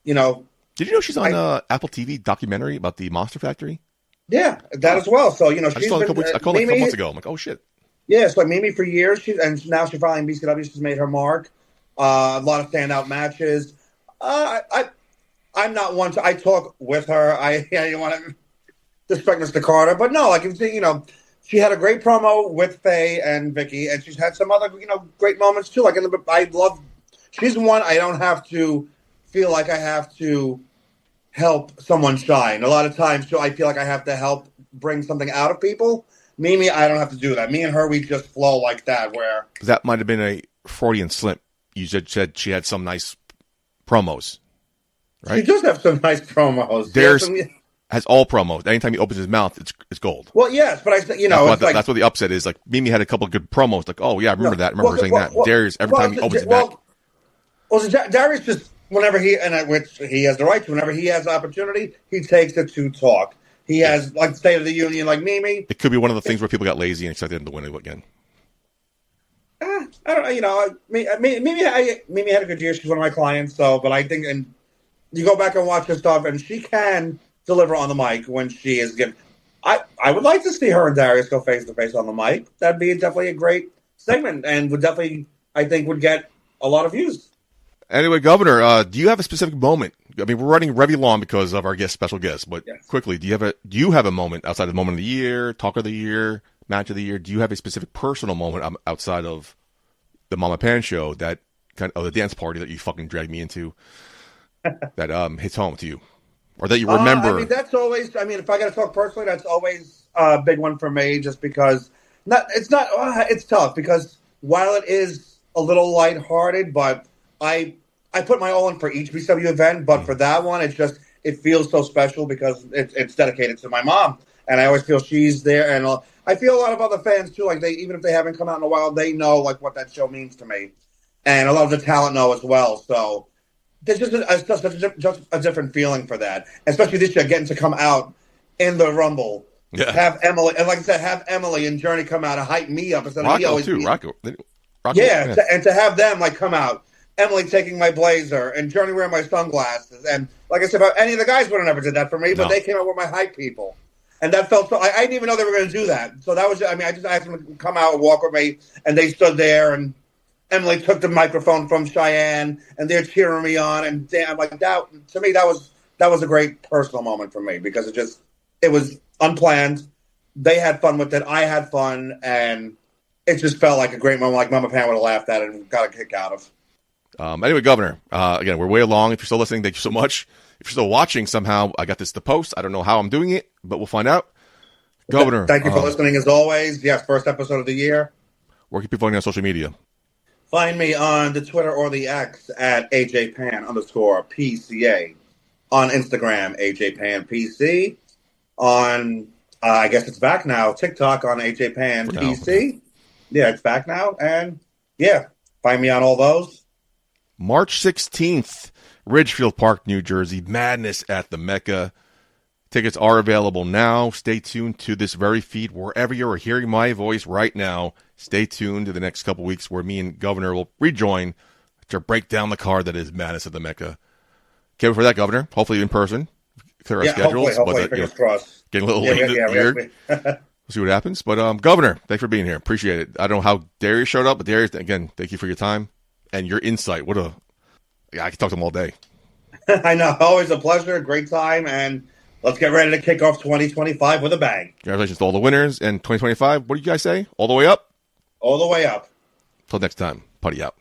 Did you know she's on Apple TV documentary about the Monster Factory? Yeah, that as well. So, I called a couple months ago. I'm like, oh, shit. Yeah, so Mimi for years, and now she's finally in BCW. She's made her mark. A lot of standout matches. I'm not one to... I talk with her. I don't want to disrespect Mr. Carter, but no, she had a great promo with Faye and Vicky, and she's had some other, great moments too. She's one I don't have to feel like I have to help someone shine. A lot of times, too, I feel like I have to help bring something out of people. Mimi, I don't have to do that. Me and her, we just flow like that. Where that might have been a Freudian slip. You said she had some nice promos, right? She does have some nice promos. Darius has all promos. Anytime he opens his mouth, it's gold. Well, yes, but that's what the upset is. Like Mimi had a couple of good promos. Like, oh yeah, I remember that. I remember saying that. Darius, every time he opens his mouth. Well, Darius just whenever which he has the right to, whenever he has the opportunity, he takes it to talk. He has like State of the Union, like Mimi. It could be one of the things where people got lazy and expected him to win it again. I don't know. Mimi had a good year. She's one of my clients. So, but I think, and you go back and watch her stuff, and she can deliver on the mic when she is given. I would like to see her and Darius go face to face on the mic. That'd be definitely a great segment, and would definitely, I think, would get a lot of views. Anyway, Governor, do you have a specific moment? I mean, we're running very long because of our special guest, but quickly, do you have a moment outside of the moment of the year, talk of the year, match of the year? Do you have a specific personal moment outside of the Mama Pan show, that kind of the dance party that you fucking dragged me into, that hits home to you, or that you remember? That's always. If I got to talk personally, that's always a big one for me. Just because it's tough because while it is a little lighthearted, but I put my all in for each BCW event, but for that one, it feels so special because it's dedicated to my mom, and I always feel she's there. And I feel a lot of other fans too, like even if they haven't come out in a while, they know like what that show means to me, and a lot of the talent know as well. So there's just a different feeling for that, especially this year, getting to come out in the Rumble have Emily, and like I said, have Emily and Journey come out and hype me up instead of me Rocco always too. Rocco. Yeah, and to have them like come out, Emily taking my blazer and Journey wearing my sunglasses, and like I said, any of the guys would have never did that for me, but they came out with my hype people, and that felt so. I didn't even know they were going to do that, so that was. I mean, I just asked them to come out and walk with me, and they stood there, and Emily took the microphone from Cheyenne, and they're cheering me on, and damn, like that to me, that was a great personal moment for me because it was unplanned. They had fun with it, I had fun, and it just felt like a great moment, like Mama Pam would have laughed at it and got a kick out of. Anyway, Governor, again, we're way along. If you're still listening, thank you so much. If you're still watching somehow, I got this to post. I don't know how I'm doing it, but we'll find out. Governor. Thank you for listening as always. Yes, first episode of the year. Where can people find you on social media? Find me on the Twitter or the X at AJPan_PCA. On Instagram, AJPanPC. On, I guess it's back now, TikTok on AJPanPC. Yeah, it's back now. And yeah, find me on all those. March 16th, Ridgefield Park, New Jersey. Madness at the Mecca. Tickets are available now. Stay tuned to this very feed wherever you're hearing my voice right now. Stay tuned to the next couple weeks where me and Governor will rejoin to break down the card that is Madness at the Mecca. Can't wait for that, Governor. Hopefully in person. Clear our schedules. Hopefully, fingers crossed. Getting a little weird. We'll see what happens. But Governor, thanks for being here. Appreciate it. I don't know how Darius showed up, but Darius, again, thank you for your time and your insight. I could talk to him all day. I know. Always a pleasure. Great time. And let's get ready to kick off 2025 with a bang. Congratulations to all the winners. And 2025, what do you guys say? All the way up? All the way up. Till next time. Putty out.